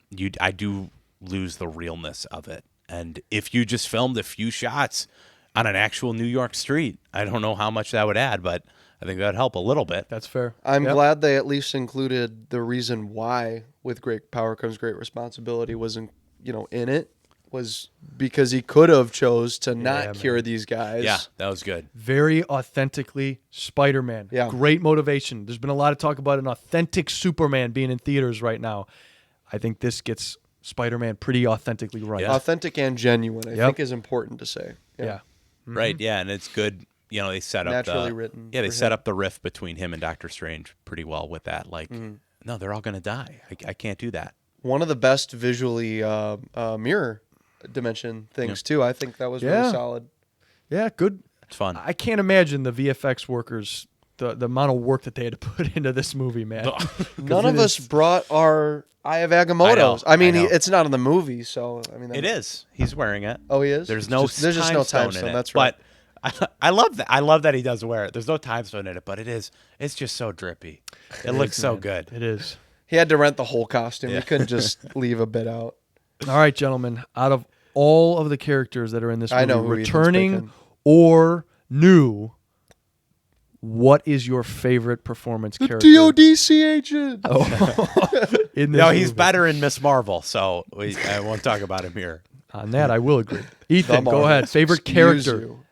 do lose the realness of it, and if you just filmed a few shots on an actual New York street, I don't know how much that would add, but I think that'd help a little bit.
That's fair.
I'm glad they at least included the reason why with great power comes great responsibility in it, was because he could have chose to not cure these guys.
Yeah, that was good.
Very authentically Spider-Man.
Yeah.
Great motivation. There's been a lot of talk about an authentic Superman being in theaters right now. I think this gets Spider-Man pretty authentically right.
Yeah.
Authentic and genuine, I think, is important to say.
Yeah.
Right, yeah, and it's good. You know, they set up
naturally written.
Yeah, they set up the rift between him and Doctor Strange pretty well with that. Like, no, they're all going to die. I can't do that.
One of the best visually mirror dimension things too. I think that was really solid.
Yeah, good.
It's fun.
I can't imagine the VFX workers, the amount of work that they had to put into this movie, man.
None of us brought our Eye of Agamotto's. I mean, it's not in the movie, so I mean,
it is. He's wearing it.
Oh, he is.
There's
just no time stone. That's right.
But I love that. I love that he does wear it. There's no time stone in it, but it's just so drippy. It looks so good.
It is.
He had to rent the whole costume. He couldn't just leave a bit out.
All right, gentlemen. Out of all of the characters that are in this movie,
I know who
returning or new, what is your favorite performance character?
DODC agent.
In this
No, he's
movie?
better in Miss Marvel, so I won't talk about him here.
On that, I will agree. Ethan, go
Marvels.
ahead. Favorite
Excuse
character.
you.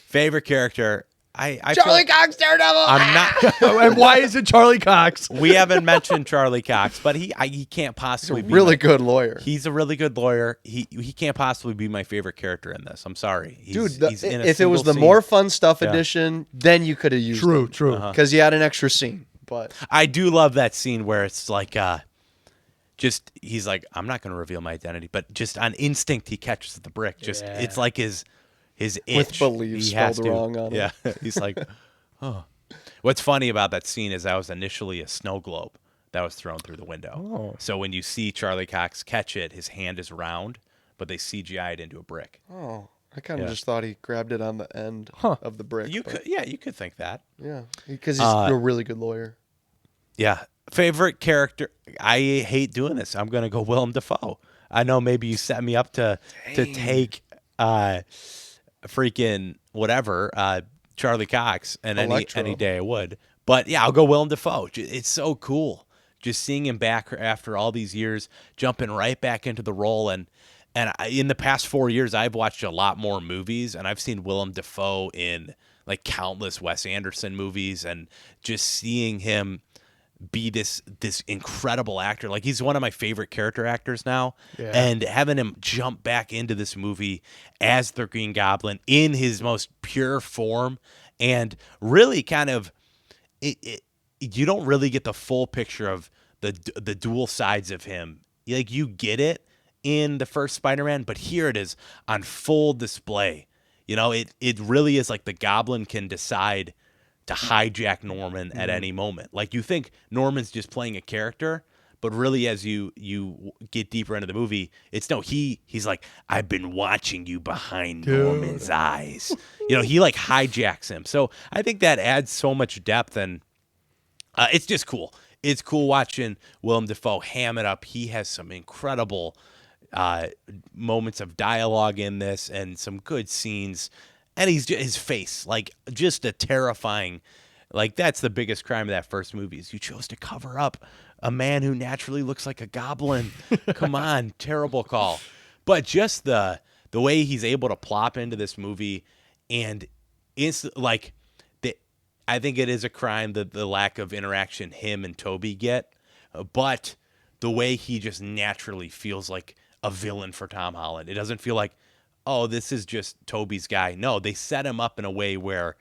Favorite character. I
Charlie Cox Daredevil.
I'm not.
And why is it Charlie Cox?
We haven't mentioned Charlie Cox, but he can't possibly be
Really good lawyer.
He's a really good lawyer. He can't possibly be my favorite character in this. I'm sorry,
Dude,
he's in a
if it was the
single
more
scene.
fun stuff edition, then you could have used
True.
because you had an extra scene. But
I do love that scene where it's like, just he's like, I'm not going to reveal my identity, but just on instinct he catches the brick. Just it's like his itch.
with believe
He
spelled
has to.
wrong on it.
Yeah, he's like, oh. What's funny about that scene is that was initially a snow globe that was thrown through the window. So when you see Charlie Cox catch it, his hand is round, but they CGI'd into a brick.
Oh, I kind of just thought he grabbed it on the end of the brick.
You could think that.
Yeah, because he's a really good lawyer.
Yeah. Favorite character? I hate doing this. I'm going to go Willem Dafoe. I know maybe you set me up to take freaking whatever, Charlie Cox, and
Electro.
any day I would. But yeah, I'll go Willem Dafoe. It's so cool just seeing him back after all these years, jumping right back into the role. And in the past 4 years, I've watched a lot more movies, and I've seen Willem Dafoe in like countless Wes Anderson movies, and just seeing him be this incredible actor. Like, he's one of my favorite character actors now.
Yeah.
And having him jump back into this movie as the Green Goblin in his most pure form, and really kind of you don't really get the full picture of the dual sides of him. Like, you get it in the first Spider-Man, but here it is on full display. You know, it really is like the Goblin can decide to hijack Norman at any moment. Like, you think Norman's just playing a character, but really as you get deeper into the movie, it's no, he's like, I've been watching you behind Norman's eyes. You know, he like hijacks him. So I think that adds so much depth, and it's just cool. It's cool watching Willem Dafoe ham it up. He has some incredible moments of dialogue in this and some good scenes. And his face, like, just a terrifying, like, that's the biggest crime of that first movie, is you chose to cover up a man who naturally looks like a goblin. Come on, terrible call. But just the way he's able to plop into this movie, and like, I think it is a crime that the lack of interaction him and Toby get, but the way he just naturally feels like a villain for Tom Holland. It doesn't feel like, oh, this is just Toby's guy. No, they set him up in a way where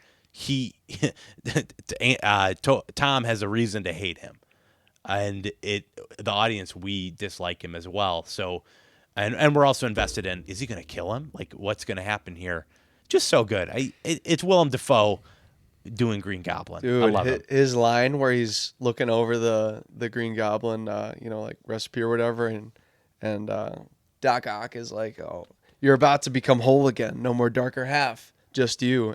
Tom has a reason to hate him, and the audience, we dislike him as well. So, and we're also invested in, is he going to kill him? Like, what's going to happen here? Just so good. It's Willem Dafoe doing Green Goblin.
Dude,
I love him.
his line where he's looking over the Green Goblin, like recipe or whatever, and Doc Ock is like, "Oh, you're about to become whole again. No more darker half, just you."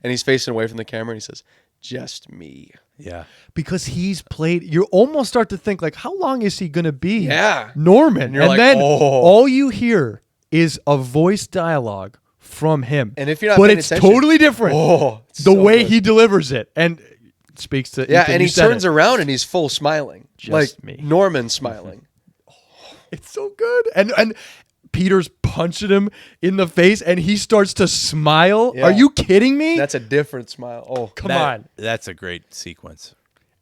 And he's facing away from the camera, and he says, "Just me."
Yeah.
Because he's played, you almost start to think, like, how long is he going to be
Yeah.
Norman?
And you're
And
like,
then
oh.
all you hear is a voice dialogue from him.
And if you're not
but
paying
it's
attention-
totally different.
Oh, it's
the
so
way
good.
he delivers it. And it speaks to
Yeah,
Ethan,
and
you
he
said
turns
it.
around and he's full smiling,
Just
like
me.
Norman smiling.
It's so good. And Peter's punching him in the face, and he starts to smile.
Yeah.
Are you kidding me?
That's a different smile. Oh,
Come on.
That's a great sequence.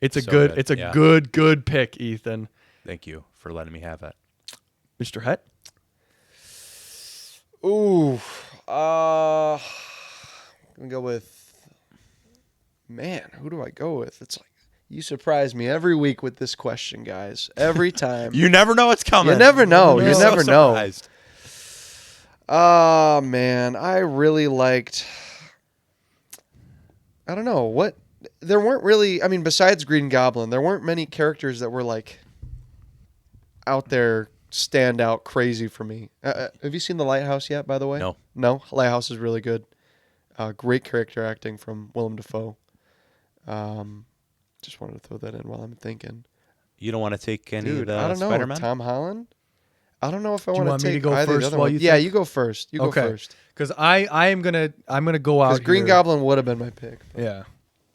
It's a
so
good.
good.
It's a
Yeah.
good pick, Ethan.
Thank you for letting me have that.
Mr. Hett?
ooh, I'm gonna go with. Man, who do I go with? It's like, you surprise me every week with this question, guys. Every time.
You never know what's coming.
You never know. You
So
never know.
surprised.
Oh, man. I really liked. I don't know. What. There weren't really. I mean, besides Green Goblin, there weren't many characters that were like out there, stand out crazy for me. Have you seen The Lighthouse yet, by the way?
No.
No? Lighthouse is really good. Great character acting from Willem Dafoe. Just wanted to throw that in while I'm thinking.
You don't want to take any of
Dude,
the
I don't know.
Spider-Man?
Tom Holland? I don't know if I
Do you
want
want
to
me
take
to go
either of the
first
other
while
ones.
you
Yeah,
think?
you go first. You go first.
Because I'm gonna go out
Because Green
here.
Goblin would have been my pick.
Yeah,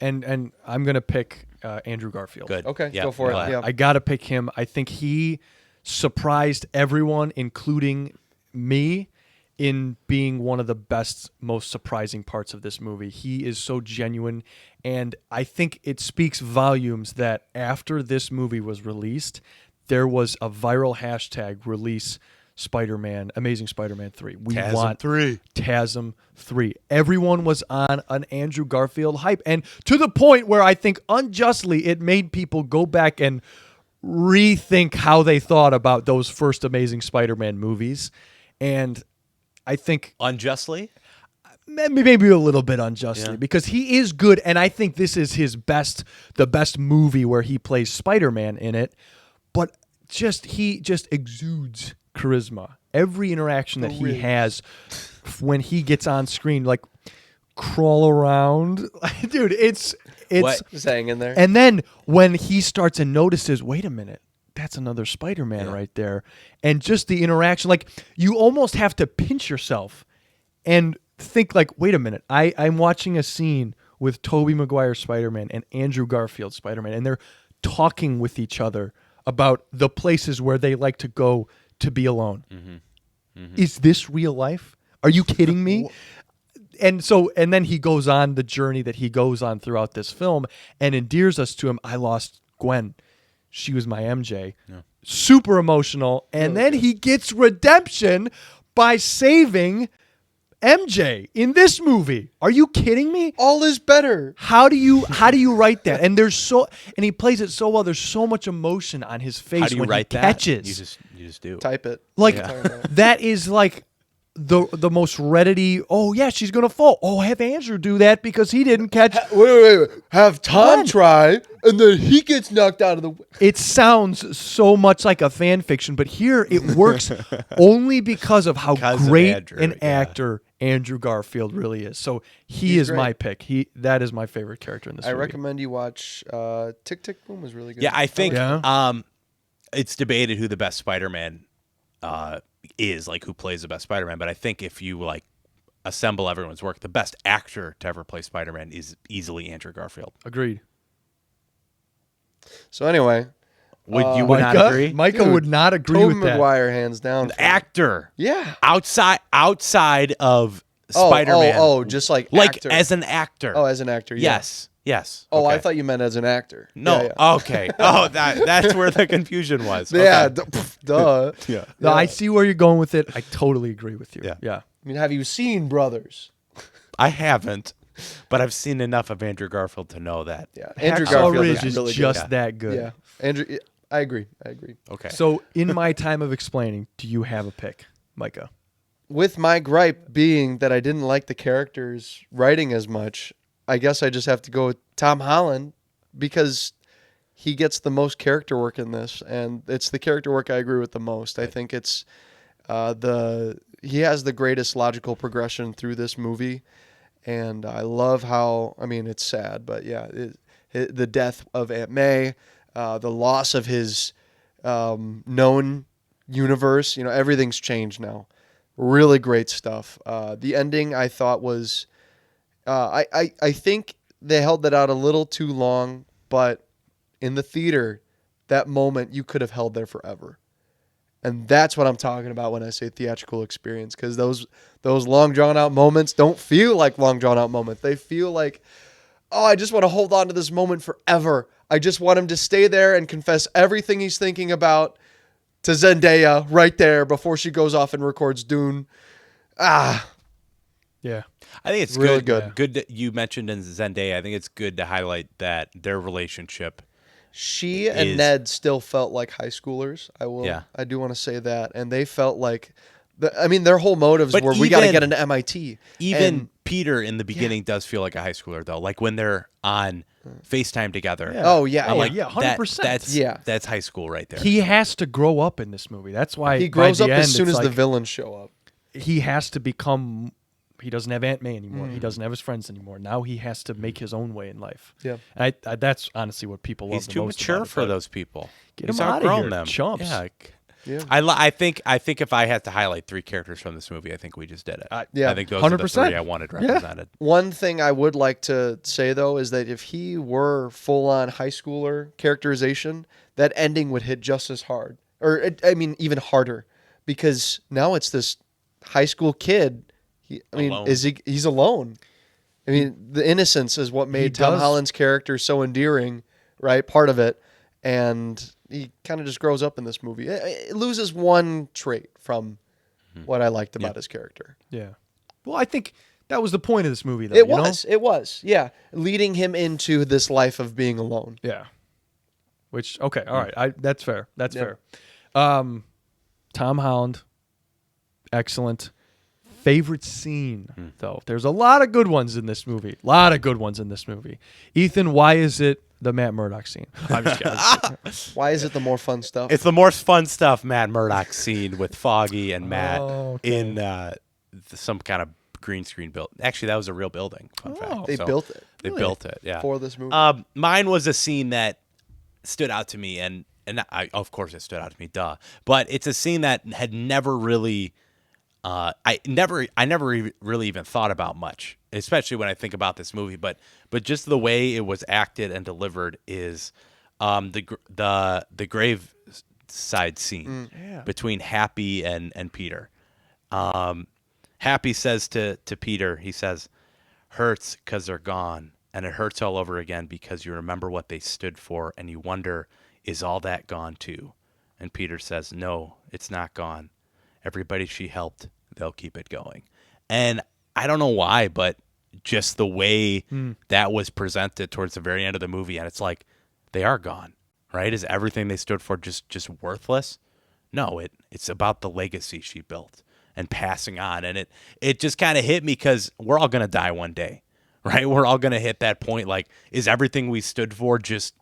and I'm gonna pick Andrew Garfield.
Good.
Okay,
Yeah,
go for it.
glad.
Yeah.
I gotta pick him. I think he surprised everyone, including me, in being one of the best, most surprising parts of this movie. He is so genuine, and I think it speaks volumes that after this movie was released, there was a viral hashtag release Spider-Man, Amazing Spider-Man 3. We
TASM
want
3.
TASM 3. Everyone was on an Andrew Garfield hype, and to the point where I think unjustly it made people go back and rethink how they thought about those first Amazing Spider-Man movies. And I think
Unjustly?
maybe a little bit unjustly,
Yeah.
because he is good, and I think this is the best movie where he plays Spider-Man in it. But he just exudes charisma. Every interaction that he has when he gets on screen, like crawl around, dude, it's
What?
Just hang in there.
and then when he starts and notices, wait a minute, that's another Spider-Man right there. And just the interaction, like, you almost have to pinch yourself and think like, wait a minute, I'm watching a scene with Tobey Maguire Spider-Man and Andrew Garfield Spider-Man, and they're talking with each other about the places where they like to go to be alone. Is this real life? Are you kidding me? And then he goes on the journey that he goes on throughout this film and endears us to him. I lost Gwen. She was my MJ. Yeah. Super emotional. And then he gets redemption by saving MJ in this movie. Are you kidding me?
All is better.
How do you write that? And he plays it so well. There's so much emotion on his face
How do you
when
write
he
that?
catches.
You just do.
Type it.
Like that is like the most Reddit-y, oh yeah, she's gonna fall. Oh, have Andrew do that because he didn't catch.
Wait. Have Tom try, and then he gets knocked out of the way.
It sounds so much like a fan fiction, but here it works only because of how great an actor Andrew Garfield really is. So he's
great.
my pick. That is my favorite character in this movie.
I recommend you watch Tick Tick Boom was really good.
Yeah, I think it's debated who the best Spider-Man is, like who plays the best Spider-Man. But I think if you like assemble everyone's work, the best actor to ever play Spider-Man is easily Andrew Garfield.
Agreed.
So anyway,
You would not agree?
Micah would not agree
Tobey
with that.
Maguire hands down.
The actor.
Yeah.
Outside of Spider-Man.
Oh, just like actor.
as an actor.
Oh, as an actor. Yeah.
Yes.
Oh,
okay.
I thought you meant as an actor.
No.
Yeah.
Okay. Oh, that's where the confusion was.
Yeah.
Okay.
Duh.
Yeah.
No, I see where you're going with it. I totally agree with you.
Yeah.
Yeah.
I mean, have you seen Brothers?
I haven't, but I've seen enough of Andrew Garfield to know that.
Yeah. Andrew
Hacksaw
Garfield
Ridge
is really
just
good.
that good.
Yeah. Andrew. I agree.
Okay.
So, in my time of explaining, do you have a pick, Micah?
With my gripe being that I didn't like the characters writing as much, I guess I just have to go with Tom Holland because he gets the most character work in this, and it's the character work I agree with the most. I think it's he has the greatest logical progression through this movie, and I love how, I mean, it's sad, but yeah, the death of Aunt May, the loss of his known universe, everything's changed now. Really great stuff. The ending I thought was, I think they held that out a little too long, but in the theater, that moment you could have held there forever. And that's what I'm talking about when I say theatrical experience, because those long drawn out moments don't feel like long drawn out moments. They feel like, oh, I just want to hold on to this moment forever. I just want him to stay there and confess everything he's thinking about to Zendaya right there before she goes off and records Dune.
Yeah.
I think it's
really
good.
good.
Good that you mentioned in Zendaya. I think it's good to highlight that their relationship.
She and Ned still felt like high schoolers. I do want to say that, and they felt like, their whole motives were we got to get into MIT.
Even Peter in the beginning does feel like a high schooler, though. Like when they're on FaceTime together.
Yeah.
Oh yeah,
I'm like,
100%.
That's high school right there.
He has to grow up in this movie. That's why
he grows
by
up
the
as
end,
soon
it's
as the
like
villains show up.
he has to become. He doesn't have Aunt May anymore. He doesn't have his friends anymore. Now he has to make his own way in life.
Yeah,
and I that's honestly what people love.
He's
the
too
most
mature
about it,
for
but
those people.
Get
He's
him out of
outgrown
here,
them.
chumps.
Yeah. I think if I had to highlight 3 characters from this movie, I think we just did it.
Yeah.
I think those are the
100%.
3 I wanted represented.
One thing I would like to say though is that if he were full on high schooler characterization, that ending would hit just as hard, even harder, because now it's this high school kid.
Alone.
He's alone. The innocence is what made Tom Holland's character so endearing, right? Part of it. And he kind of just grows up in this movie. It loses one trait from what I liked about his character.
Yeah. Well, I think that was the point of this movie, though.
It was. Yeah. Leading him into this life of being alone.
Yeah. Which, okay, all right. That's fair. That's fair. Tom Holland, excellent. Favorite scene, though. There's a lot of good ones in this movie. Ethan, why is it the Matt Murdock scene? I'm just kidding.
Why is it the more fun stuff?
It's the more fun stuff, Matt Murdock scene with Foggy and Matt in some kind of green screen build. Actually, that was a real building. Fun fact.
They built it.
They built it, yeah.
For this movie.
Mine was a scene that stood out to me, and of course it stood out to me, duh. But it's a scene that had never really I never really even thought about much, especially when I think about this movie. But just the way it was acted and delivered is the grave side scene between Happy and Peter. Happy says to Peter, he says, "Hurts because they're gone, and it hurts all over again because you remember what they stood for, and you wonder, is all that gone too?" And Peter says, "No, it's not gone. Everybody she helped, they'll keep it going." And I don't know why, but just the way that was presented towards the very end of the movie, and it's like, they are gone, right? Is everything they stood for just worthless? No, it's about the legacy she built and passing on. And it just kind of hit me because we're all going to die one day, right? We're all going to hit that point. Like, is everything we stood for just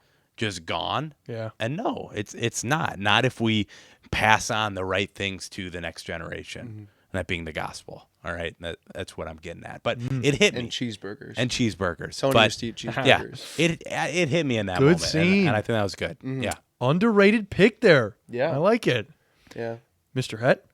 gone?
Yeah.
And no, it's not if we pass on the right things to the next generation, that being the gospel. All right. That's what I'm getting at, but it hit me.
And cheeseburgers.
Tony
But, used to eat cheeseburgers.
Yeah, it hit me in that
Good
moment.
scene.
And I think that was good. Yeah.
Underrated pick there.
Yeah.
I like it.
Yeah.
Mr. Het?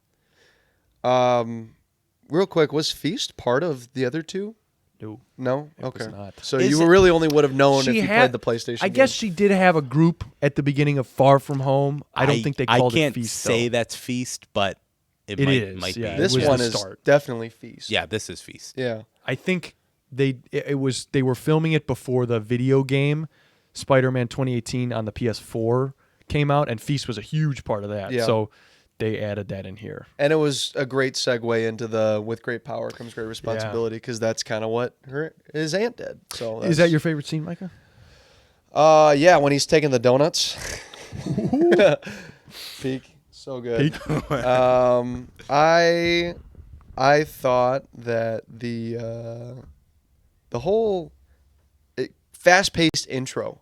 Real quick, was Feast part of the other two?
No.
No? Okay.
was not.
So
Is
you
it-
really only would have known if
She
you
had-
played the PlayStation
I guess
game.
she did have a group at the beginning of Far From Home. I don't think they called
I can't
it Feast.
say
though.
that's Feast, but it
It
might
is,
be.
yeah.
This
It was
one
the
is
start.
definitely Feast.
Yeah, this is Feast.
Yeah.
I think they were filming it before the video game Spider-Man 2018 on the PS4 came out, and Feast was a huge part of that.
Yeah.
So they added that in here.
And it was a great segue into the with great power comes great responsibility because that's kind of what his aunt did. So
Is that your favorite scene, Micah?
Yeah, when he's taking the donuts. Peak. So good. I thought that the whole fast-paced intro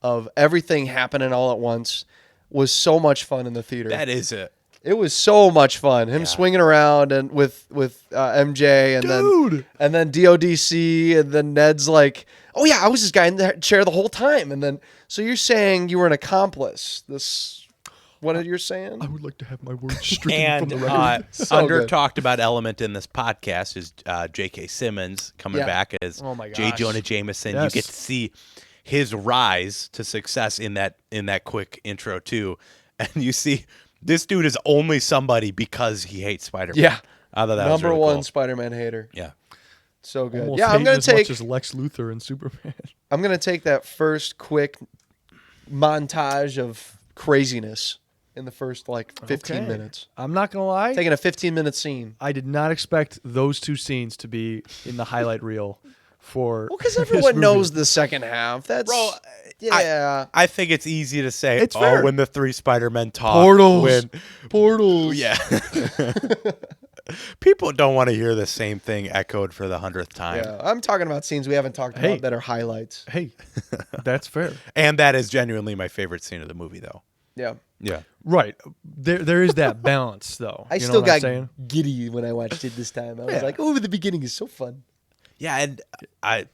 of everything happening all at once was so much fun in the theater.
That is it.
It was so much fun. Him swinging around and with MJ and then DODC and then Ned's like, "Oh yeah, I was this guy in the chair the whole time." And then so you're saying you were an accomplice. What are you saying?
I would like to have my words stricken
And
from the record.
So
under
good.
talked about element in this podcast is J.K. Simmons coming
Yeah.
back as
Oh my
J.
gosh.
Jonah Jameson.
Yes.
You get to see his rise to success in that quick intro too, and you see this dude is only somebody because he hates Spider-Man.
Yeah.
I thought that was
Number
really
one
cool.
Spider-Man hater.
Yeah.
So good.
Almost
Yeah, I'm
hating
gonna
as
take
much as Lex Luthor and Superman.
I'm gonna take that first quick montage of craziness in the first like 15
Okay.
minutes.
I'm not gonna lie.
Taking a 15-minute scene.
I did not expect those two scenes to be in the highlight reel for.
Well, because
this
everyone
movie.
knows the second half. That's
Bro,
yeah.
I think it's easy to say,
It's fair.
when the three Spider-Men talk.
Portals.
Portals.
Yeah. People don't want to hear the same thing echoed for the 100th time.
Yeah. I'm talking about scenes we haven't talked
Hey.
about that are highlights.
Hey, that's fair.
And that is genuinely my favorite scene of the movie, though.
Yeah.
Yeah.
Right. There is that balance, though.
I
You know
still
what I'm
got
saying?
giddy when I watched it this time. I was
Yeah.
like, "Oh, the beginning is so fun."
Yeah, and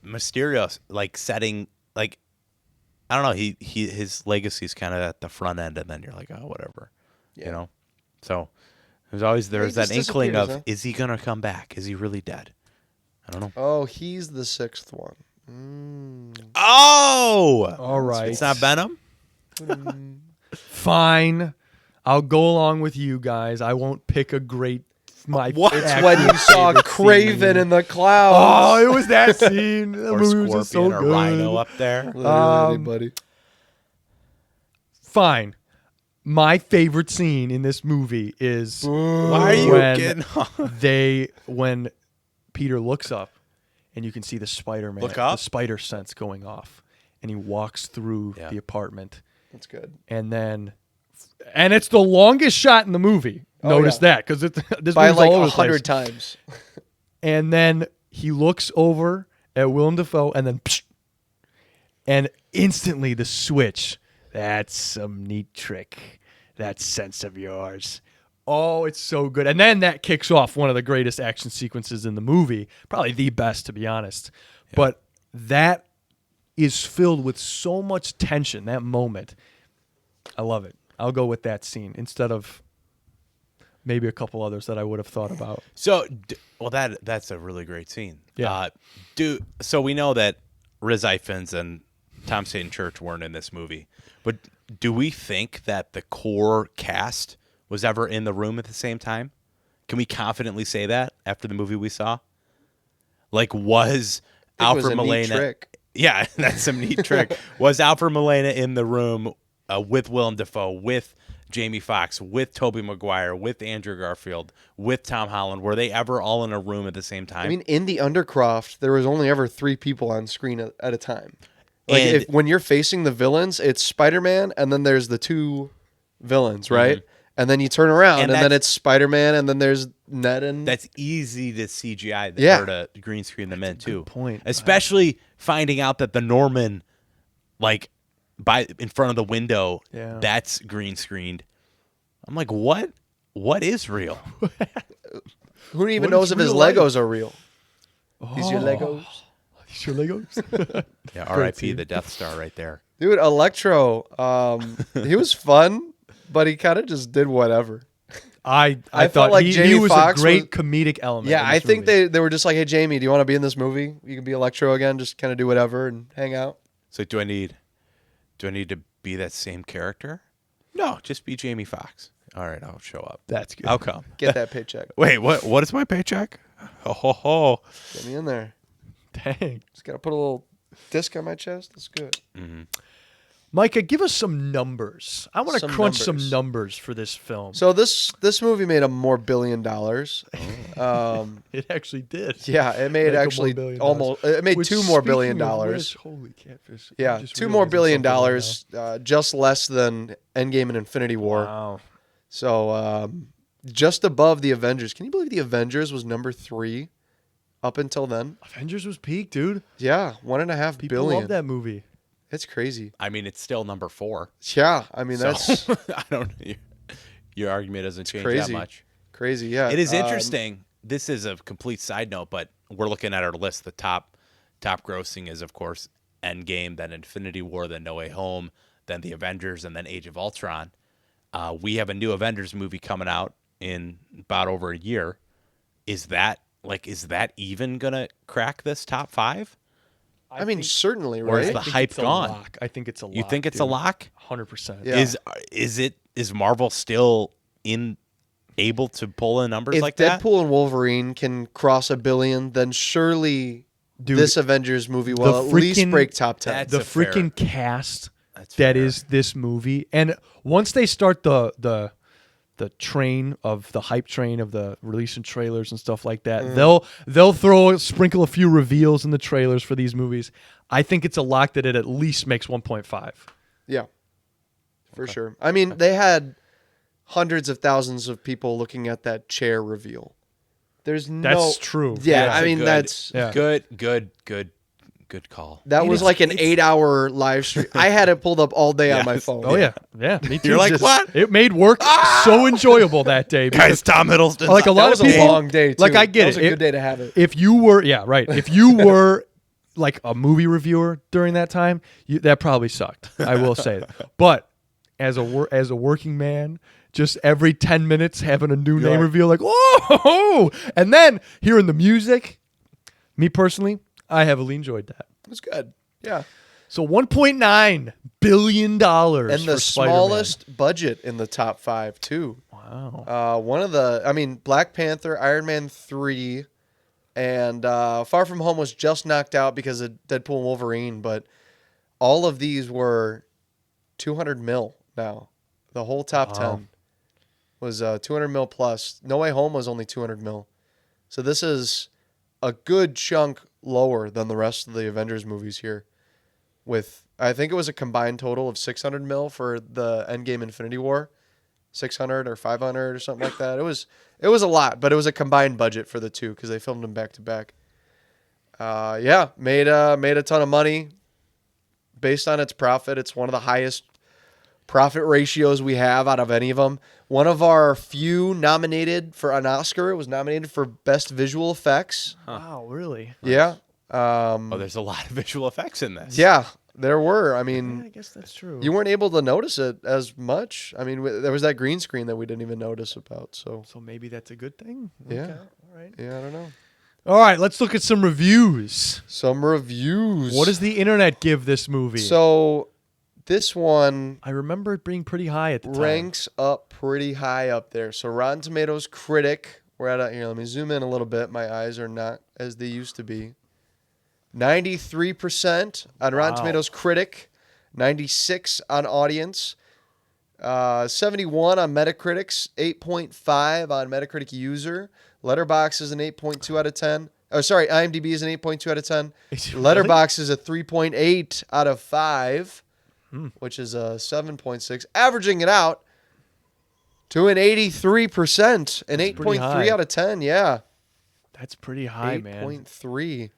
Mysterio, like, setting, like, I don't know, his legacy's kind of at the front end, and then you're like, oh, whatever.
Yeah.
You know? So there's that
just
inkling
disappears,
of,
huh?
is he going to come back? Is he really dead? I don't know.
Oh, he's the sixth one.
Oh!
All right.
It's not Venom?
Fine. I'll go along with you guys. I won't pick a great.
What?
It's
actual
when you saw
favorite
Craven
scene.
in the
Oh,
clouds.
it was that scene. The
Or
movie was just so
Scorpion or
good.
Rhino up there?
Literally, buddy.
Fine. My favorite scene in this movie is
Why are you
when
getting
when Peter looks up and you can see the Spider-Man,
Look up?
the spider sense going off, and he walks through
Yeah.
the apartment,
That's good.
and it's the longest shot in the movie. Notice
yeah.
that because this
By
movie's
like
all over the place.
100 times.
And then he looks over at Willem Dafoe, and then psh, and instantly the switch. That's some neat trick. That sense of yours. Oh, it's so good. And then that kicks off one of the greatest action sequences in the movie. Probably the best, to be honest. But that is filled with so much tension, that moment. I love it. I'll go with that scene instead of maybe a couple others that I would have thought about.
So, that's a really great scene.
Yeah.
So we know that Riz Ifans and Tom St. Church weren't in this movie, but do we think that the core cast was ever in the room at the same time? Can we confidently say that after the movie we saw? Like, was
I think it was
Alfred
a neat
Molina?
trick.
Yeah, that's some neat trick. Was Alfred Molina in the room with Willem Dafoe, with Jamie Foxx, with Tobey Maguire, with Andrew Garfield, with Tom Holland? Were they ever all in a room at the same time?
I mean, in the Undercroft, there was only ever 3 people on screen at a time. Like,
And-
when you're facing the villains, it's Spider-Man, and then there's the 2 villains, right? And then you turn around, and then
that's-
it's Spider-Man, and then there's Ned and...
That's easy to CGI
Yeah.
or to green screen them in too.
point.
Especially finding out that the Norman, like in front of the window,
Yeah.
that's green screened. I'm like, what? What is real?
Who even
What
knows
is
if his
real life?
Legos are real? These your Legos?
These your Legos?
Yeah, R.I.P. the Death Star right there.
Dude, Electro, he was fun, but he kind of just did whatever.
I
felt
thought
like
he
Jamie
was
Foxx
a great
was-
comedic element.
Yeah,
in
I
this
think
movie.
they were just like, hey, Jamie, do you want to be in this movie? You can be Electro again, just kind of do whatever and hang out.
So do I need to be that same character? No, just be Jamie Foxx. All right, I'll show up.
That's good.
I'll come.
Get that paycheck.
Wait, what is my paycheck? Oh, ho, ho.
Get me in there.
Dang.
Just got to put a little disc on my chest. That's good.
Micah, give us some numbers. I want to
Some
crunch
numbers.
some numbers for this film.
So this movie made $1 billion.
It actually did.
Yeah, it made
Make $1
actually
billion.
almost. It made
Which,
$2 more billion.
speaking of which, holy catfish. I
Yeah,
just
$2 more
realized
billion,
something right
just less than Endgame and Infinity War.
now. Wow.
So just above the Avengers. Can you believe the Avengers was number 3 up until then?
Avengers was peak, dude.
Yeah, $1.5
People
billion.
love that movie.
It's crazy.
I mean, it's still number 4.
Yeah, I mean
So,
that's
I don't. Your argument doesn't change that
crazy.
much.
crazy. Yeah,
It is interesting. This is a complete side note, but we're looking at our list. The top grossing is, of course, Endgame, then Infinity War, then No Way Home, then the Avengers, and then Age of Ultron. We have a new Avengers movie coming out in about over a year. Is that even gonna crack this top 5?
I mean, certainly,
Or is
right?
the
I think
hype
it's a
gone?
lock. I think it's a lock.
You think it's a lock?
100%.
Yeah.
Is Marvel still able to pull in numbers
If
like that?
Deadpool and Wolverine can cross $1 billion, then surely
Dude,
this Avengers movie will
the
at least
freaking-
break top 10.
That's
the
a fair-
freaking cast
That's
that
fair.
is this movie, and once they start the train of the hype train of the releasing trailers and stuff like that, they'll sprinkle a few reveals in the trailers for these movies. I think it's a lock that it at least makes 1.5.
Yeah, for sure. I mean, they had hundreds of thousands of people looking at that chair reveal. There's no.
That's true.
Yeah,
That's
I
a
mean
good-
that's
Yeah.
Good call.
that was like an 8-hour live stream. I had it pulled up all day on my
Yes.
phone.
Oh yeah, me too.
You're like,
Just-
what?
It made work so enjoyable that day.
Guys, Tom Hiddleston.
Like a
That
lot
was
of people,
a long day. Too.
like I get
that was
it.
a good day to have it.
If you were, yeah, right. If you were like a movie reviewer during that time, that probably sucked. I will say that. But as a working man, just every 10 minutes having a new name
right.
reveal, like whoa, and then hearing the music. Me personally, I heavily enjoyed that.
It was good. Yeah,
So $1.9 billion
and
for
the
Spider-Man.
smallest budget in the top 5 too.
Wow.
Black Panther, Iron Man 3, and Far From Home was just knocked out because of Deadpool and Wolverine, but all of these were 200 mil now. The whole top 10 was 200 mil plus. No Way Home was only 200 mil. So this is a good chunk lower than the rest of the Avengers movies here. With, I think it was a combined total of 600 mil for the Endgame Infinity War. 600 or 500 or something like that. It was a lot, but it was a combined budget for the two because they filmed them back to back. Made a ton of money based on its profit. It's one of the highest profit ratios we have out of any of them. One of our few nominated for an Oscar. It was nominated for Best Visual Effects.
Wow, really?
Yeah.
Oh, there's a lot of visual effects in this.
Yeah. There were. I
Yeah,
mean,
I guess that's true.
you weren't able to notice it as much. I mean, there was that green screen that we didn't even notice about. So,
So maybe that's a good thing.
Yeah.
Okay. All right.
yeah, I don't know.
All right. Let's look at some reviews.
Some reviews.
What does the internet give this movie?
So, this one
I remember it being pretty high at the time.
ranks up pretty high up there. So, Rotten Tomatoes critic, we're at here. Let me zoom in a little bit. My eyes are not as they used to be. 93% on Rotten
Wow.
Tomatoes critic, 96 on audience, 71 on Metacritic's, 8.5 on Metacritic user. Letterboxd is an 8.2 out of 10. Oh, sorry, IMDb is an 8.2 out of 10.
Is it really?
Letterboxd is a 3.8 out of 5, which is a 7.6, averaging it out to an 83%, an
That's pretty
8.3
high.
out of 10. Yeah,
That's pretty high, man.
8.3.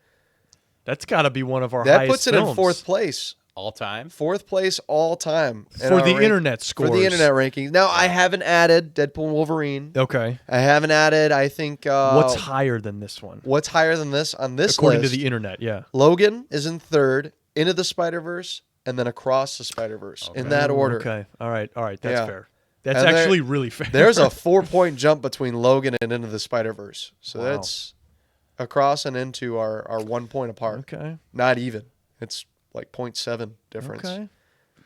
That's got to be one of our
That
highest
puts it
films.
in fourth place.
All time.
Fourth place all time in
For
our
the internet scores.
For the internet rankings. Now, I haven't added Deadpool and Wolverine.
Okay.
I haven't added, I think...
What's higher than this one?
what's higher than this on this
According
list?
to the internet, yeah.
Logan is in third, Into the Spider-Verse, and then Across the Spider-Verse. In that order.
Okay. All right. That's
Yeah.
fair. That's
And
actually really fair.
There's a 4-point jump between Logan and Into the Spider-Verse. So
Wow.
that's... Across and Into are 1 point apart.
Okay.
Not even. It's like 0.7 difference.
Okay.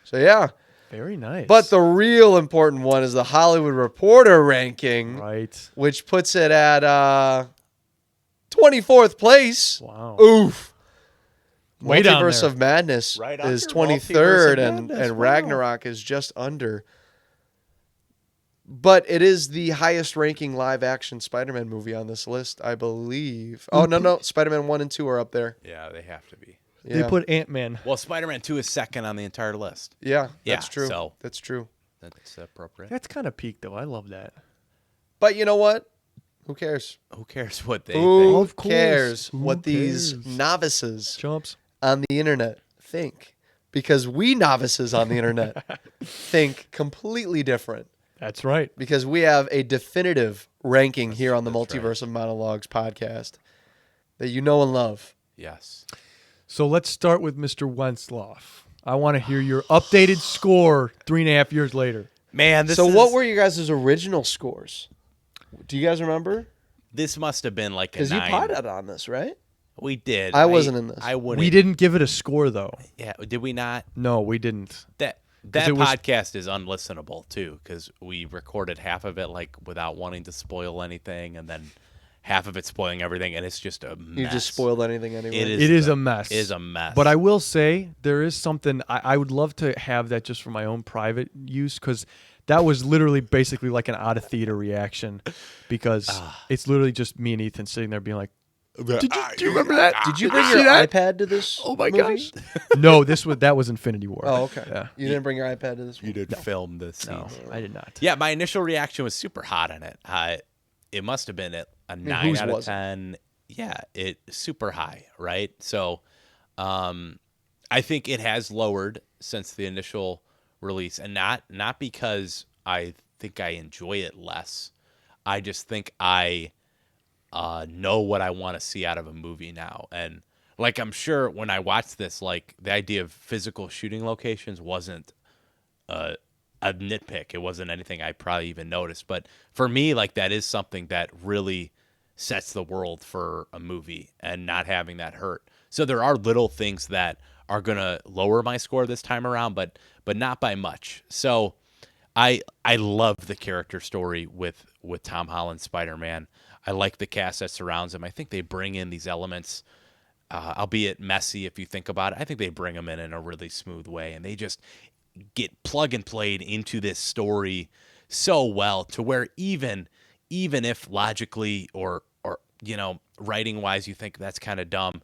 So, yeah.
Very nice.
But the real important one is the Hollywood Reporter ranking,
Right.
which puts it at 24th place.
Wow.
Oof.
Way down
Multiverse
there.
of Madness
Right
is
under
23rd,
Multiverse of
and
Madness, wow.
Ragnarok is just under. But it is the highest ranking live action Spider-Man movie on this list, I believe. Oh, no. Spider-Man 1 and 2 are up there.
Yeah, they have to be.
Yeah.
They put Ant-Man.
Well, Spider-Man 2 is second on the entire list.
Yeah,
Yeah,
that's true.
so-
That's true.
That's appropriate.
That's kind of peak, though. I love that.
But you know what? Who cares?
Who cares what they
Who
think?
Of course.
cares
Who
what these
cares?
novices
Chumps.
on the internet think? Because we novices on the internet think completely different.
That's right.
Because we have a definitive ranking here on the
that's right.
Multiverse of Monologues podcast that you know and love.
Yes.
So let's start with Mr. Wentzloff. I want to hear your updated score 3.5 years later.
Man, this
So
is,
what were you guys' original scores? Do you guys remember?
this must have been like a
Because you
9.
potted on this, right?
We did.
I wasn't in this.
I wouldn't.
We didn't give it a score, though.
Yeah, did we not?
No, we didn't.
That
it was-
podcast is unlistenable too because we recorded half of it like without wanting to spoil anything, and then half of it spoiling everything, and it's just a mess.
You just spoiled anything anyway.
It
It is a mess.
It is a mess.
But I will say there is something I would love to have that just for my own private use because that was literally basically like an out of theater reaction because it's literally just me and Ethan sitting there being like, do you remember that?
Did you
Did
bring
you
your
see that?
iPad to this?
Oh my
movie?
gosh! No, that was Infinity War.
Oh, okay.
Yeah.
You didn't bring your iPad to this one?
you did film this.
No, I did not.
Yeah, my initial reaction was super hot on it. It must have been a 9
whose
out of
wasn't?
10. Yeah, it super high, right? So, I think it has lowered since the initial release, and not because I think I enjoy it less. I just think I know what I want to see out of a movie now, and like I'm sure when I watched this, like the idea of physical shooting locations wasn't a nitpick. It wasn't anything I probably even noticed, but for me, like that is something that really sets the world for a movie, and not having that hurt. So there are little things that are gonna lower my score this time around, but not by much. So I love the character story with Tom Holland's Spider-Man. I like the cast that surrounds him. I think they bring in these elements, albeit messy if you think about it. I think they bring them in a really smooth way, and they just get plug and played into this story so well to where even if logically or writing wise you think that's kind of dumb,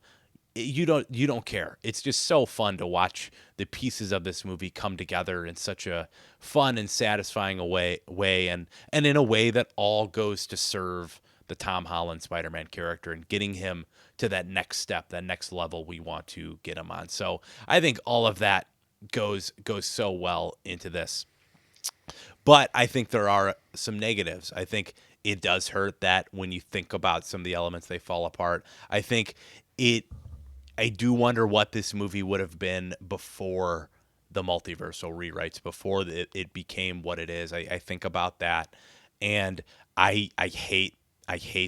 you don't care. It's just so fun to watch the pieces of this movie come together in such a fun and satisfying way and in a way that all goes to serve the Tom Holland Spider-Man character and getting him to that next step, that next level we want to get him on. So I think all of that goes so well into this. But I think there are some negatives. I think it does hurt that when you think about some of the elements, they fall apart. I think do wonder what this movie would have been before the multiversal rewrites, before it became what it is. I think about that, and I hate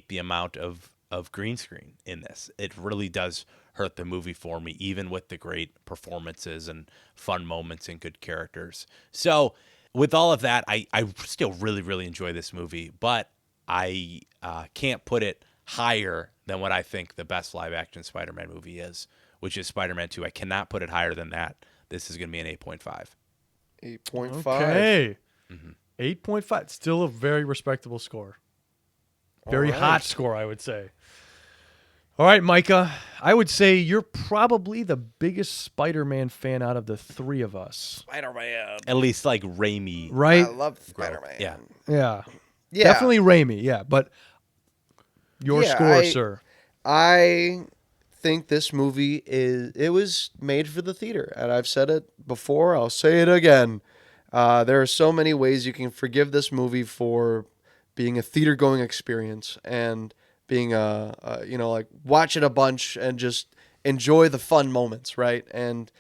the amount of green screen in this. It really does hurt the movie for me, even with the great performances and fun moments and good characters. So with all of that, I still really, really enjoy this movie, but I can't put it higher than what I think the best live-action Spider-Man movie is, which is Spider-Man 2. I cannot put it higher than that. This is going to be an 8.5.
8.5.
Okay. 8.5. Still a very respectable score. Very hot score, I would say. All right, Micah. I would say you're probably the biggest Spider-Man fan out of the three of us.
Spider-Man.
At least like Raimi.
Right?
I love Spider-Man.
Yeah.
Yeah.
Yeah.
Definitely Raimi, yeah. But your score, sir.
I think this movie was made for the theater, and I've said it before. I'll say it again. There are so many ways you can forgive this movie for being a theater-going experience and being like watch it a bunch and just enjoy the fun moments, right? And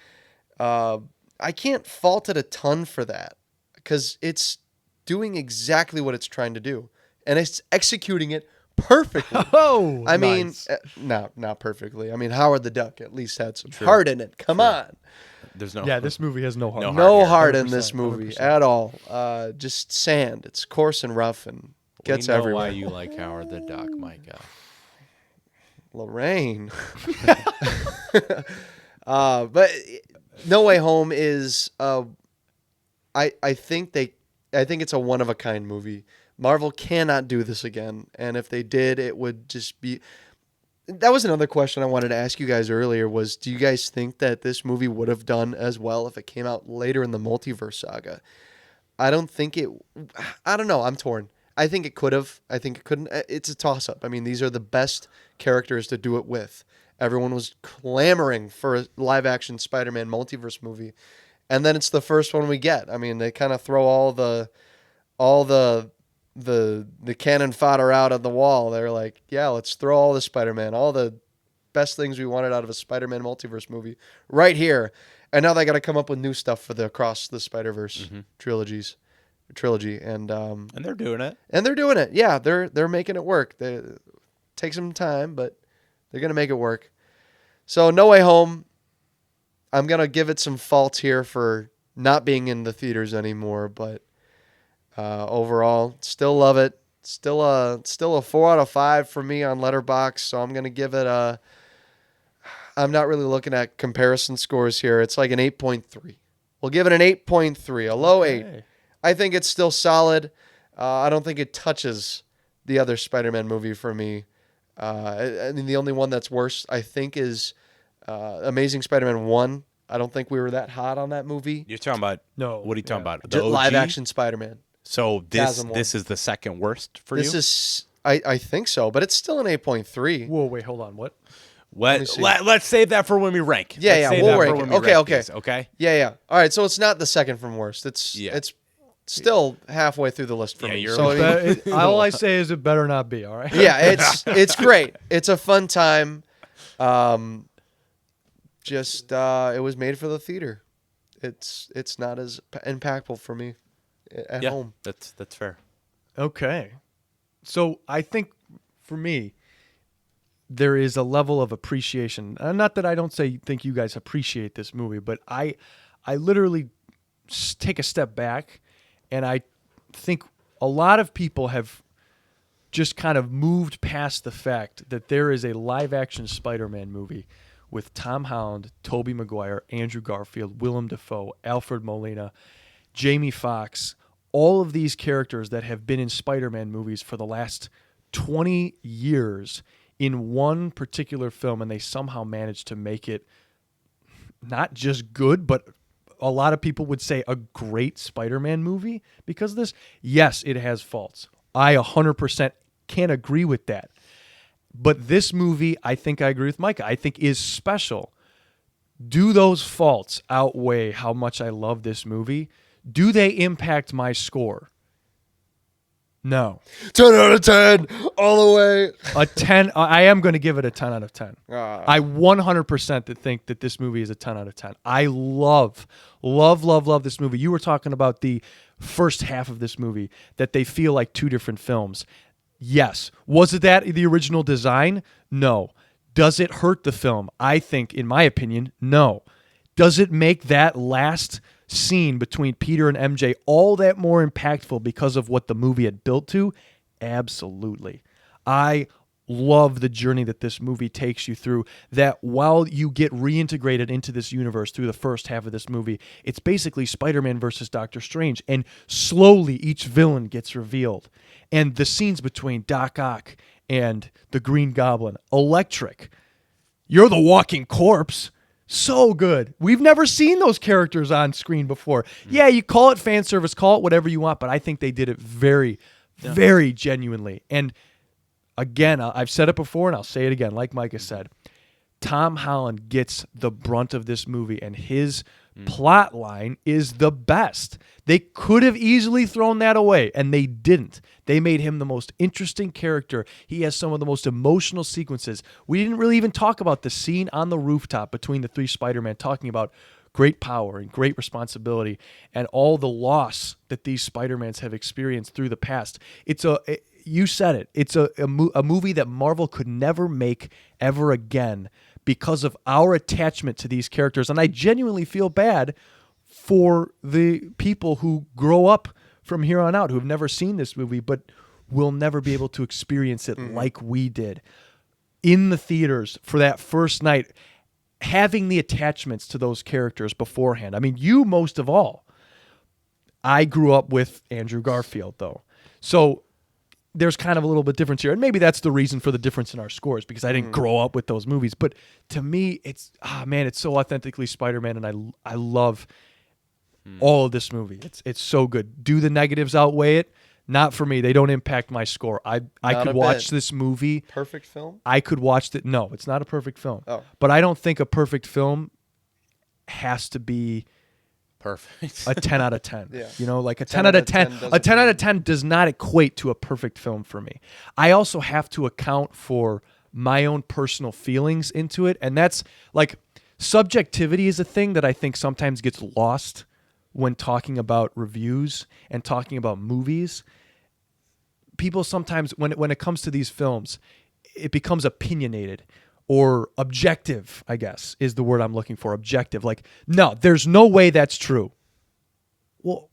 I can't fault it a ton for that because it's doing exactly what it's trying to do, and it's executing it perfectly.
Oh,
I mean,
nice.
not perfectly. I mean, Howard the Duck at least had some heart in it. Come on.
There's no.
Yeah, this movie has no heart.
No heart in
100%,
this movie
100%.
at all. Just sand. It's coarse and rough and gets
we know
everywhere.
why you like Howard the Duck, Micah.
Lorraine. But No Way Home is I think it's a one of a kind movie. Marvel cannot do this again, and if they did, it would just be. That was another question I wanted to ask you guys earlier. Was do you guys think that this movie would have done as well if it came out later in the multiverse saga? I don't think it. I don't know. I'm torn. I think it could have. I think it couldn't. It's a toss up. I mean, these are the best characters to do it with. Everyone was clamoring for a live action Spider-Man multiverse movie, and then it's the first one we get. I mean, they kind of throw all the cannon fodder out on the wall. They're like, yeah, let's throw all the Spider-Man, all the best things we wanted out of a Spider-Man multiverse movie right here. And now they got to come up with new stuff for the Across the Spider-Verse trilogy. And
they're doing it.
And they're doing it. Yeah, they're making it work. They take some time, but they're going to make it work. So No Way Home, I'm going to give it some faults here for not being in the theaters anymore, but overall, still love it. Still a 4 out of 5 for me on Letterboxd. So I'm gonna give it a. I'm not really looking at comparison scores here. It's like an 8.3. We'll give it an 8.3, a low 8. I think it's still solid. I don't think it touches the other Spider-Man movie for me. I mean, the only one that's worse, I think, is Amazing Spider-Man 1. I don't think we were that hot on that movie.
You're talking about
No.
What are you talking about?
Just
The OG?
live action Spider-Man.
So
Chasm one.
this is the second worst for
This
you.
is, I think so, but it's still an 8.3.
Whoa, wait, hold on. What?
me see.
Let's save that for when we rank.
Yeah,
Let's
yeah,
save
we'll
that for
rank
when
it.
we rank
Okay.
these, okay.
Yeah. All right, so it's not the second from worst. It's still halfway through the list for
Yeah,
me.
you're
So I mean,
All I say is it better not be, all right?
yeah, it's great. It's a fun time. It was made for the theater. It's not as impactful for me at
Yeah,
home.
that's fair.
Okay. So I think for me, there is a level of appreciation. Not that I don't think you guys appreciate this movie, but I literally take a step back, and I think a lot of people have just kind of moved past the fact that there is a live-action Spider-Man movie with Tom Holland, Tobey Maguire, Andrew Garfield, Willem Dafoe, Alfred Molina, Jamie Foxx, all of these characters that have been in Spider-Man movies for the last 20 years in one particular film, and they somehow managed to make it not just good, but a lot of people would say a great Spider-Man movie because of this. Yes, it has faults. I 100% can't agree with that. But this movie, I think I agree with Micah, I think is special. Do those faults outweigh how much I love this movie? Do they impact my score? No.
10 out of 10 all the way.
A 10. I am going to give it a 10 out of 10.
Ah.
I 100% think that this movie is a 10 out of 10. I love this movie. You were talking about the first half of this movie, that they feel like two different films. Yes. Was it that the original design? No. Does it hurt the film? I think, in my opinion, no. Does it make that last scene between Peter and MJ all that more impactful because of what the movie had built to? Absolutely. I love the journey that this movie takes you through, that while you get reintegrated into this universe through the first half of this movie, it's basically Spider-Man versus Doctor Strange, and slowly each villain gets revealed. And the scenes between Doc Ock and the Green Goblin, electric. You're the walking corpse. So good. We've never seen those characters on screen before. Yeah, you call it fan service, call it whatever you want, but I think they did it very, very genuinely. And again, I've said it before and I'll say it again, like Micah said, Tom Holland gets the brunt of this movie, and his plot line is the best. They could have easily thrown that away, and they didn't. They made him the most interesting character. He has some of the most emotional sequences. We didn't really even talk about the scene on the rooftop between the three Spider-Man talking about great power and great responsibility and all the loss that these Spider-Mans have experienced through the past. You said it. It's a movie that Marvel could never make ever again because of our attachment to these characters. And I genuinely feel bad for the people who grow up from here on out who have never seen this movie but will never be able to experience it like we did in the theaters for that first night, having the attachments to those characters beforehand. I mean, you most of all. I grew up with Andrew Garfield, though. So there's kind of a little bit difference here. And maybe that's the reason for the difference in our scores, because I didn't grow up with those movies. But to me, it's so authentically Spider-Man, and I love all of this movie. It's so good. Do the negatives outweigh it? Not for me. They don't impact my score. I could watch this movie.
Perfect film?
I could watch it. No, it's not a perfect film.
Oh.
But I don't think a perfect film has to be
Perfect.
a 10 out of 10.
Yeah.
You know, like a 10 out of 10. A 10 out of 10 does not equate to a perfect film for me. I also have to account for my own personal feelings into it. And that's like, subjectivity is a thing that I think sometimes gets lost when talking about reviews and talking about movies. People sometimes, when it comes to these films, it becomes opinionated or objective, I guess, is the word I'm looking for. Objective. Like, no, there's no way that's true. Well,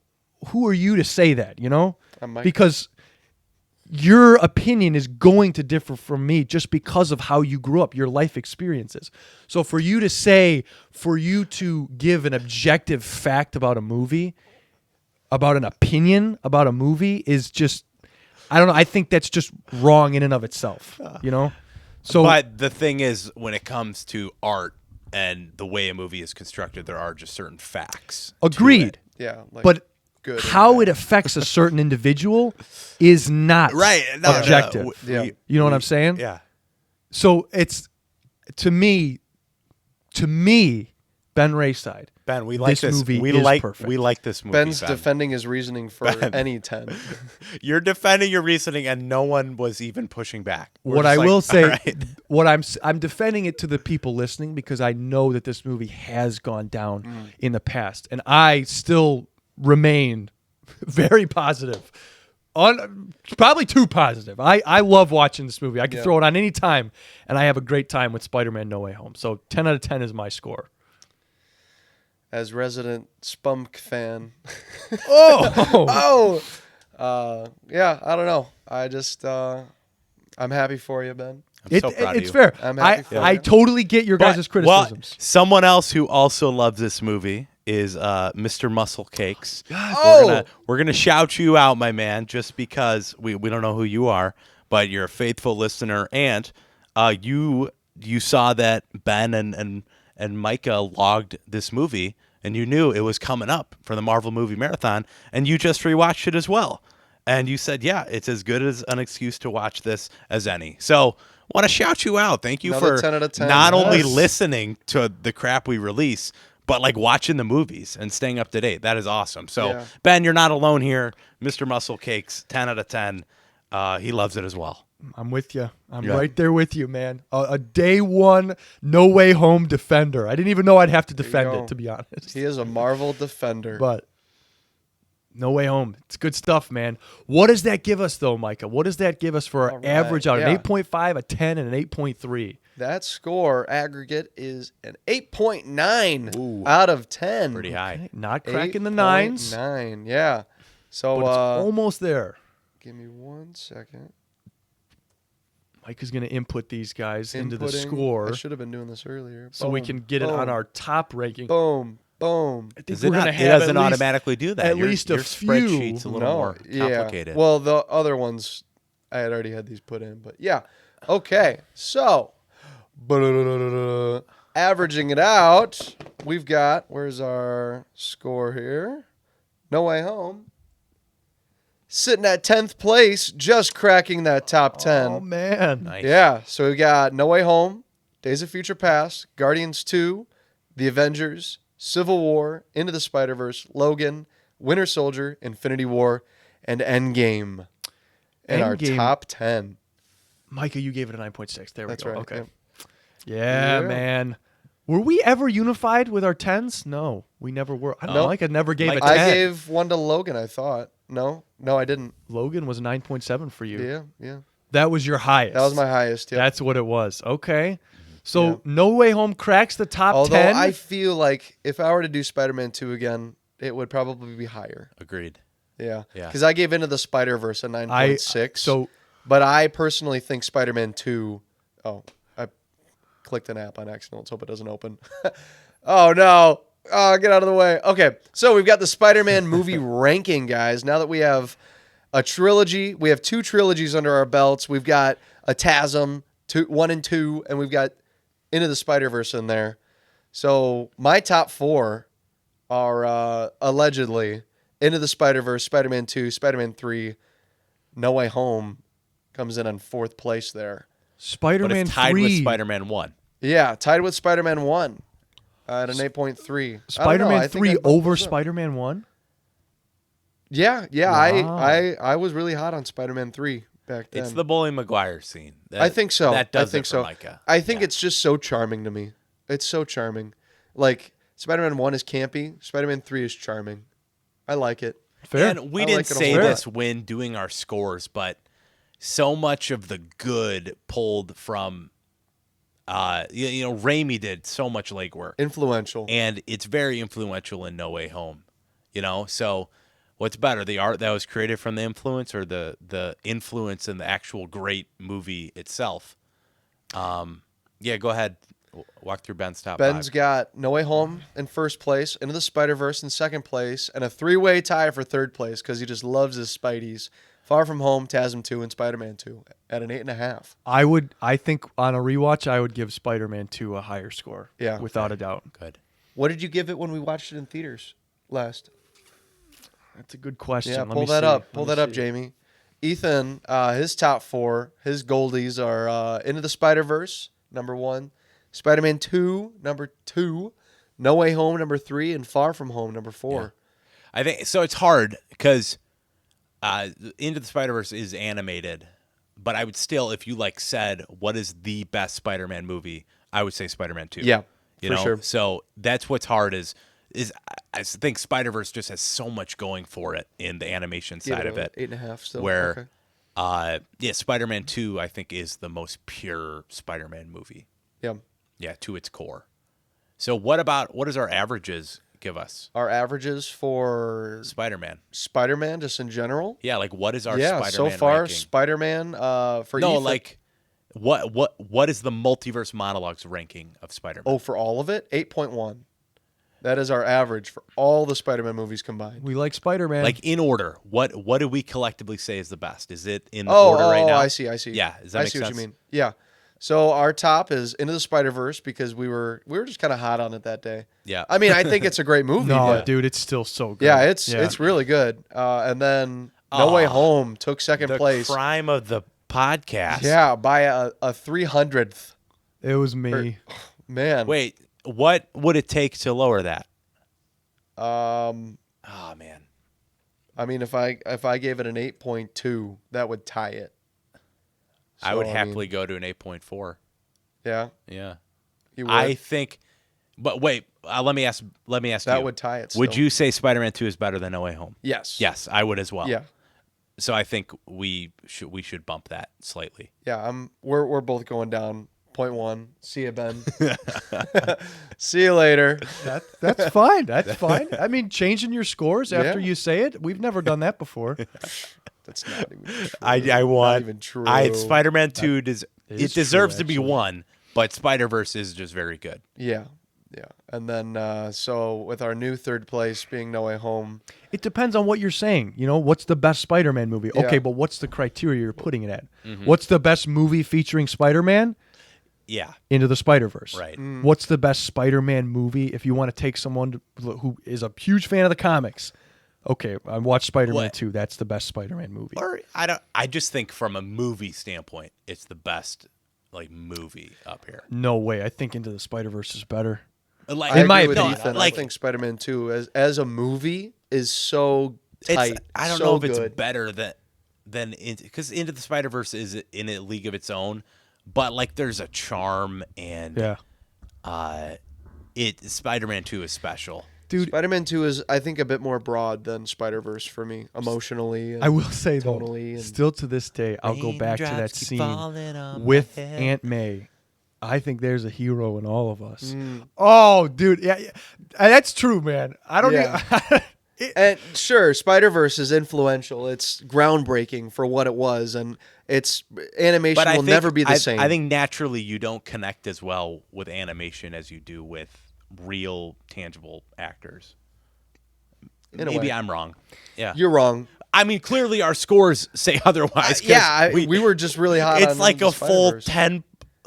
who are you to say that, you know? Because your opinion is going to differ from me just because of how you grew up, your life experiences. So for you to give an objective fact about a movie, about an opinion about a movie is just, I don't know, I think that's just wrong in and of itself, you know? So,
but the thing is, when it comes to art and the way a movie is constructed, there are just certain facts.
Agreed.
Yeah. Like
but
good
how it affects a certain individual is not objective.
Yeah.
You know what I'm saying?
Yeah.
So it's, to me, Ben Rayside.
Ben, we like this.
Movie
we
is
like
perfect.
we like this movie.
Ben's
Ben.
defending his reasoning for any 10.
You're defending your reasoning, and no one was even pushing back.
What I will say, what I'm defending it to the people listening, because I know that this movie has gone down in the past, and I still remain very positive. Probably too positive. I love watching this movie. I can throw it on any time, and I have a great time with Spider-Man No Way Home. So 10 out of 10 is my score.
As resident Spunk fan.
Oh!
Yeah, I don't know. I just, I'm happy for you, Ben.
I'm so proud of
it's
you.
fair.
I'm happy for
I
you.
totally get your guys' criticisms.
Well, someone else who also loves this movie is Mr. Muscle Cakes. We're gonna shout you out, my man, just because we don't know who you are, but you're a faithful listener, and you saw that Ben and Micah logged this movie, and you knew it was coming up for the Marvel Movie Marathon, and you just rewatched it as well. And you said, yeah, it's as good as an excuse to watch this as any. So want to shout you out. Thank you
Another
for
10 out of 10.
not only
Yes.
listening to the crap we release, but like watching the movies and staying up to date. That is awesome. So
Yeah.
Ben, you're not alone here. Mr. Muscle Cakes, 10 out of 10. He loves it as well.
I'm with you. I'm
Yeah.
right there with you, man. A day one, no way home defender. I didn't even know I'd have to defend
go.
it, to be honest.
He is a Marvel defender.
But no way home. It's good stuff, man. What does that give us, though, Micah? What does that give us for our
All right.
average out?
Yeah.
An 8.5, a 10, and an 8.3.
That score aggregate is an 8.9 out of 10.
Pretty high.
Not cracking the nines,
9, yeah. So
but it's almost there.
give me 1 second.
Micah's going to input these guys into the
Inputting.
score
I should have been doing this earlier.
so we can get it on our top ranking.
Boom, boom.
I think
Does
we're
it,
gonna
not,
have
it
at
doesn't
least-
automatically do that.
at
Your-
least a
your
few.
spreadsheet's a little more
yeah.
complicated.
Well, the other ones, I had already had these put in. But yeah. Okay. So, averaging it out, we've got, where's our score here? No Way Home. Sitting at 10th place, just cracking that top 10.
Oh, man.
Nice.
Yeah, so we got No Way Home, Days of Future Past, Guardians 2, The Avengers, Civil War, Into the Spider-Verse, Logan, Winter Soldier, Infinity War, and Endgame in our
Endgame.
top 10.
Micah, you gave it a 9.6. There
That's
we go.
right.
Okay.
Yep.
Yeah,
Yeah.
man. Were we ever unified with our 10s? No, we never were. I don't know.
No.
Micah never gave a 10.
I gave one to Logan, I thought. No, I didn't.
Logan was 9.7 for you.
Yeah.
That was your highest.
That was my highest, yeah.
That's what it was. Okay. So
Yeah.
No Way Home cracks the top
Although
10.
I feel like if I were to do Spider-Man 2 again, it would probably be higher.
Agreed.
Yeah.
Yeah.
Because I gave Into the Spider-Verse a 9.6.
So
But I personally think Spider-Man 2. Oh, I clicked an app on accident. Let's hope it doesn't open. Oh, no. Oh, get out of the way. Okay, so we've got the Spider-Man movie ranking, guys. Now that we have a trilogy, we have 2 trilogies under our belts. We've got a TASM, 1 and 2, and we've got Into the Spider-Verse in there. So my top 4 are allegedly Into the Spider-Verse, Spider-Man 2, Spider-Man 3, No Way Home comes in on 4th place there.
But
Spider-Man
it's tied
3.
with Spider-Man 1.
Yeah, tied with Spider-Man 1 at an 8.3.
Spider-Man 3
bumped
over
this up.
Spider-Man 1?
Yeah.
Wow.
I was really hot on Spider-Man 3 back then.
It's the Bully Maguire scene.
I think so.
That does
I think
it
so.
for Micah.
I think
Yeah.
it's just so charming to me. It's so charming. Like Spider-Man 1 is campy, Spider-Man 3 is charming. I like it.
Fair.
And we
I
didn't
like it a
say
whole lot.
this when doing our scores, but so much of the good pulled from, Raimi did so much legwork,
Influential.
and it's very influential in No Way Home. So what's better, the art that was created from the influence, or the influence in the actual great movie itself? Yeah, go ahead. Walk through Ben's top
Ben's
5.
got No Way Home in first place, Into the Spider-Verse in second place, and a 3-way tie for third place because he just loves his Spideys. Far From Home, TASM 2, and Spider-Man 2 at an 8.5.
I think on a rewatch, I would give Spider-Man 2 a higher score.
Yeah.
Without a doubt.
Good.
What did you give it when we watched it in theaters last?
That's a good question.
Yeah,
Let
pull
me
that
see.
up.
Let
Pull
me
that up,
see.
Jamie. Ethan, his top 4, his goldies are Into the Spider-Verse, number 1, Spider-Man 2, number 2, No Way Home, number 3, and Far From Home, number 4.
I think so. It's hard because Into the Spider-Verse is animated, but I would still, if you said what is the best Spider-Man movie, I would say Spider-Man 2.
Yeah,
you
for
know.
sure.
So that's what's hard is I think Spider-Verse just has so much going for it in the animation side of it.
8.5 still.
Where,
Okay.
Spider-Man 2 I think is the most pure Spider-Man movie.
Yeah.
Yeah, to its core. So what does our averages give us?
Our averages for
Spider-Man.
Spider-Man, just in general.
Yeah, what is our
Yeah,
Spider-Man
so far
ranking?
Spider-Man for
No,
Ethan.
what is the multiverse monologues ranking of Spider-Man?
Oh, for all of it, 8.1. That is our average for all the Spider-Man movies combined.
We like Spider-Man.
in order. What do we collectively say is the best? Is it in the order right now?
I see.
Yeah, does that
I
make
see
sense?
what you mean. Yeah. So our top is Into the Spider-Verse because we were just kind of hot on it that day.
Yeah.
I mean, I think it's a great movie.
no,
but
dude, it's still so good.
yeah, it's really good. And then No Way Home took second
the
place.
crime of the podcast.
Yeah, by a 300th.
It was me.
Man.
Wait, What would it take to lower that?
Oh
Man.
I mean, if I gave it an 8.2, that would tie it.
I would
So,
happily go to an 8.4.
Yeah,
Yeah.
you would.
I think, but wait, let me ask
that
you.
would tie it.
Would
still.
you say Spider-Man 2 is better than No Way Home?
Yes.
Yes, I would as well.
Yeah.
So I think we should bump that slightly.
Yeah. We're both going down 0.1. See you, Ben. See you later.
That's fine. That's fine. I mean, changing your scores after
Yeah.
you say it, we've never done that before.
That's not even true.
I want.
Not even true.
Spider-Man 2 it
is
deserves
true,
to be
actually.
1, but Spider-Verse is just very good.
Yeah. Yeah. And then so with our new third place being No Way Home.
It depends on what you're saying. You know, what's the best Spider-Man movie?
Yeah.
Okay, but what's the criteria you're putting it at? What's the best movie featuring Spider-Man?
Yeah.
Into the Spider-Verse.
Right.
What's the best Spider-Man movie if you want to take someone who is a huge fan of the comics? Okay, I watched Spider-Man
What?
2. That's the best Spider-Man movie.
Or I just think from a movie standpoint, it's the best movie up here.
No way. I think Into the Spider-Verse is better.
Like
I
In my
agree with
opinion,
Ethan.
like
I think Spider-Man 2 as a movie is so tight.
I don't
so
know if
good.
it's better than because Into the Spider-Verse is in a league of its own, but there's a charm and
Yeah.
Spider-Man 2 is special.
Dude,
Spider-Man 2 is, I think, a bit more broad than Spider-Verse for me, emotionally. And
I will say, though,
tonally and-
still to this day, I'll go back to that
Raindrops keep
scene
falling on
with
my head.
Aunt May. I think there's a hero in all of us.
Mm.
Oh, dude. Yeah, that's true, man. I don't
Yeah. And sure, Spider-Verse is influential. It's groundbreaking for what it was, and its animation
But I
will
think,
never be the same.
I think naturally you don't connect as well with animation as you do with real, tangible actors.
In a
Maybe
way.
I'm wrong. Yeah.
You're wrong.
I mean, clearly our scores say otherwise. 'cause
Yeah, we were just really hot on
It's like
the
a full
Spider-Verse.
10,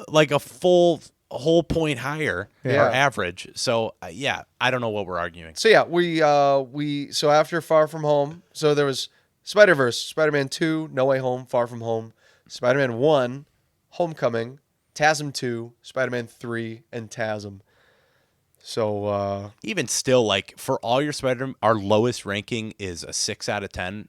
like a full whole point higher,
Yeah.
our average. So, yeah, I don't know what we're arguing.
So yeah, we so after Far From Home, so there was Spider-Verse, Spider-Man 2, No Way Home, Far From Home, Spider-Man 1, Homecoming, TASM 2, Spider-Man 3, and TASM. So
Even still, for all your our lowest ranking is a 6 out of 10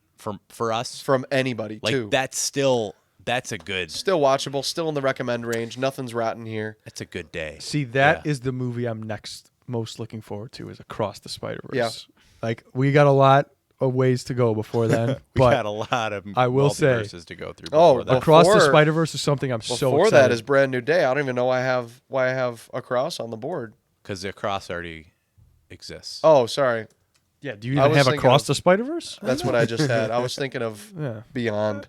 for us.
from anybody too.
That's a good.
Still watchable, still in the recommend range. Nothing's rotten here.
That's a good day.
See, that
Yeah.
is the movie I'm most looking forward to is Across the Spider-Verse.
Yeah.
We got a lot of ways to go before then.
We
but
got a lot of
I will say-
multiverses to go through.
Oh,
before that.
Across the
Before-
Spider-Verse is something I'm so
Before
excited.
that is Brand New Day. I don't even know why I have Across on the board.
Because the cross already exists.
Oh, sorry.
Yeah, do you
I
even
was
have
thinking
Across
of-
the Spider-Verse?
That's what I just had. I was thinking of
Yeah.
Beyond.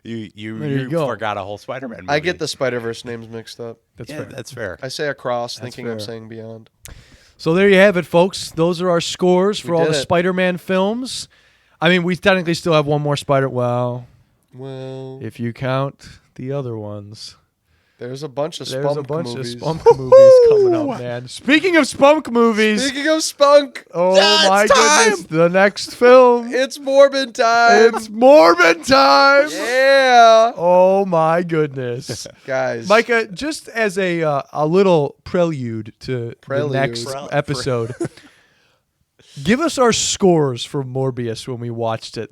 You
There you go.
forgot a whole Spider-Man movie.
I get the Spider-Verse names mixed up.
That's
Yeah,
fair.
that's fair.
I say Across, thinking I'm
fair.
saying Beyond.
So there you have it, folks. Those are our scores for
We
all
did
the
it.
Spider-Man films. I mean, we technically still have one more
Well,
if you count the other ones.
there's a bunch of
There's
spunk
a bunch
movies.
of spunk movies coming up, man. Speaking of spunk movies,
Speaking of spunk,
oh
it's
my
time!
goodness, the next film.
It's Morbid time.
It's Morbid time.
Yeah,
Oh my goodness.
guys.
Micah, just as a little prelude to
Prelude.
the next episode, give us our scores for Morbius when we watched it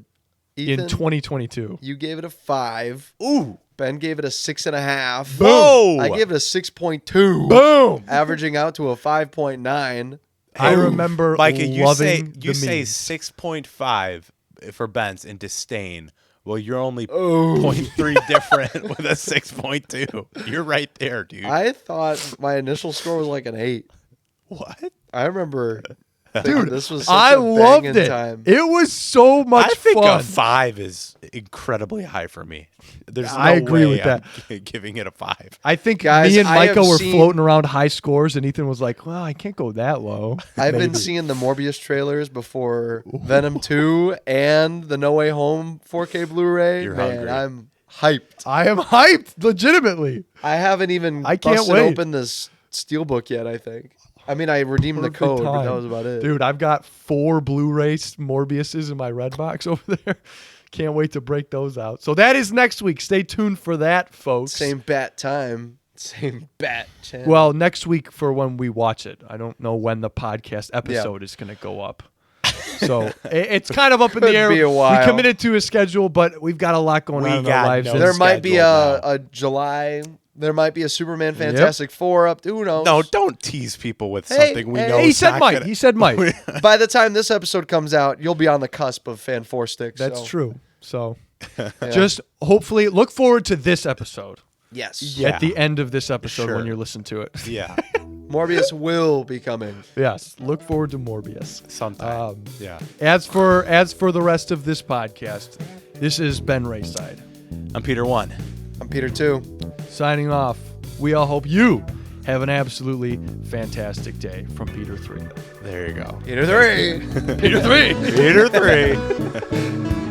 Ethan,
in 2022.
you gave it a 5.
Ooh.
Ben gave it a 6.5.
Whoa.
I gave it a 6.2.
Boom!
Averaging out to a 5.9.
I remember
Micah, you say
loving
you
the
say
memes.
6.5 for Ben's in disdain. Well, you're only
Oh.
0.3 different with a 6.2. You're right there, dude.
I thought my initial score was like an 8.
What?
I remember thinking this was such
I
a
loved
banging
it.
time.
It was so much
I think
fun.
a 5 is incredibly high for me. There's no
I agree
way
with
I'm giving it a 5.
I think
Guys,
me and
I
Micah
have
were
seen-
floating around high scores, and Ethan was like, "Well, I can't go that low."
I've been
Maybe.
seeing the Morbius trailers before Venom 2 and the No Way Home 4K Blu-ray.
You're
Man,
hungry.
I'm hyped.
I am hyped, legitimately.
I haven't even
I can't
busted
wait.
open this steelbook yet, I think. I mean, I redeemed the
Perfect
code, but that
time.
was about it.
Dude, I've got 4 Blu-ray Morbiuses in my Redbox over there. Can't wait to break those out. So that is next week. Stay tuned for that, folks.
Same bat time. Same bat channel.
Well, next week for when we watch it. I don't know when the podcast episode is going to go up. So it's kind of up in the air.
Be a while.
We committed to a schedule, but we've got a lot going on in our lives.
no
there might be
schedule
a July. There might be a Superman Fantastic Four up. Who knows?
No, don't tease people with something we know.
He
is
said
not
might.
gonna-
He said might.
By the time this episode comes out, you'll be on the cusp of Fan 4 Sticks.
That's
so.
true. So just hopefully look forward to this episode.
Yes.
Yeah.
At the end of this episode
Sure.
when you listen to it.
Yeah,
Morbius will be coming.
Yes. Look forward to Morbius.
sometime. Yeah.
As for the rest of this podcast, this is Ben Rayside.
I'm Peter 1.
I'm Peter 2.
Signing off. We all hope you have an absolutely fantastic day from Peter 3.
There you go.
Peter 3.
Peter 3.
Peter 3.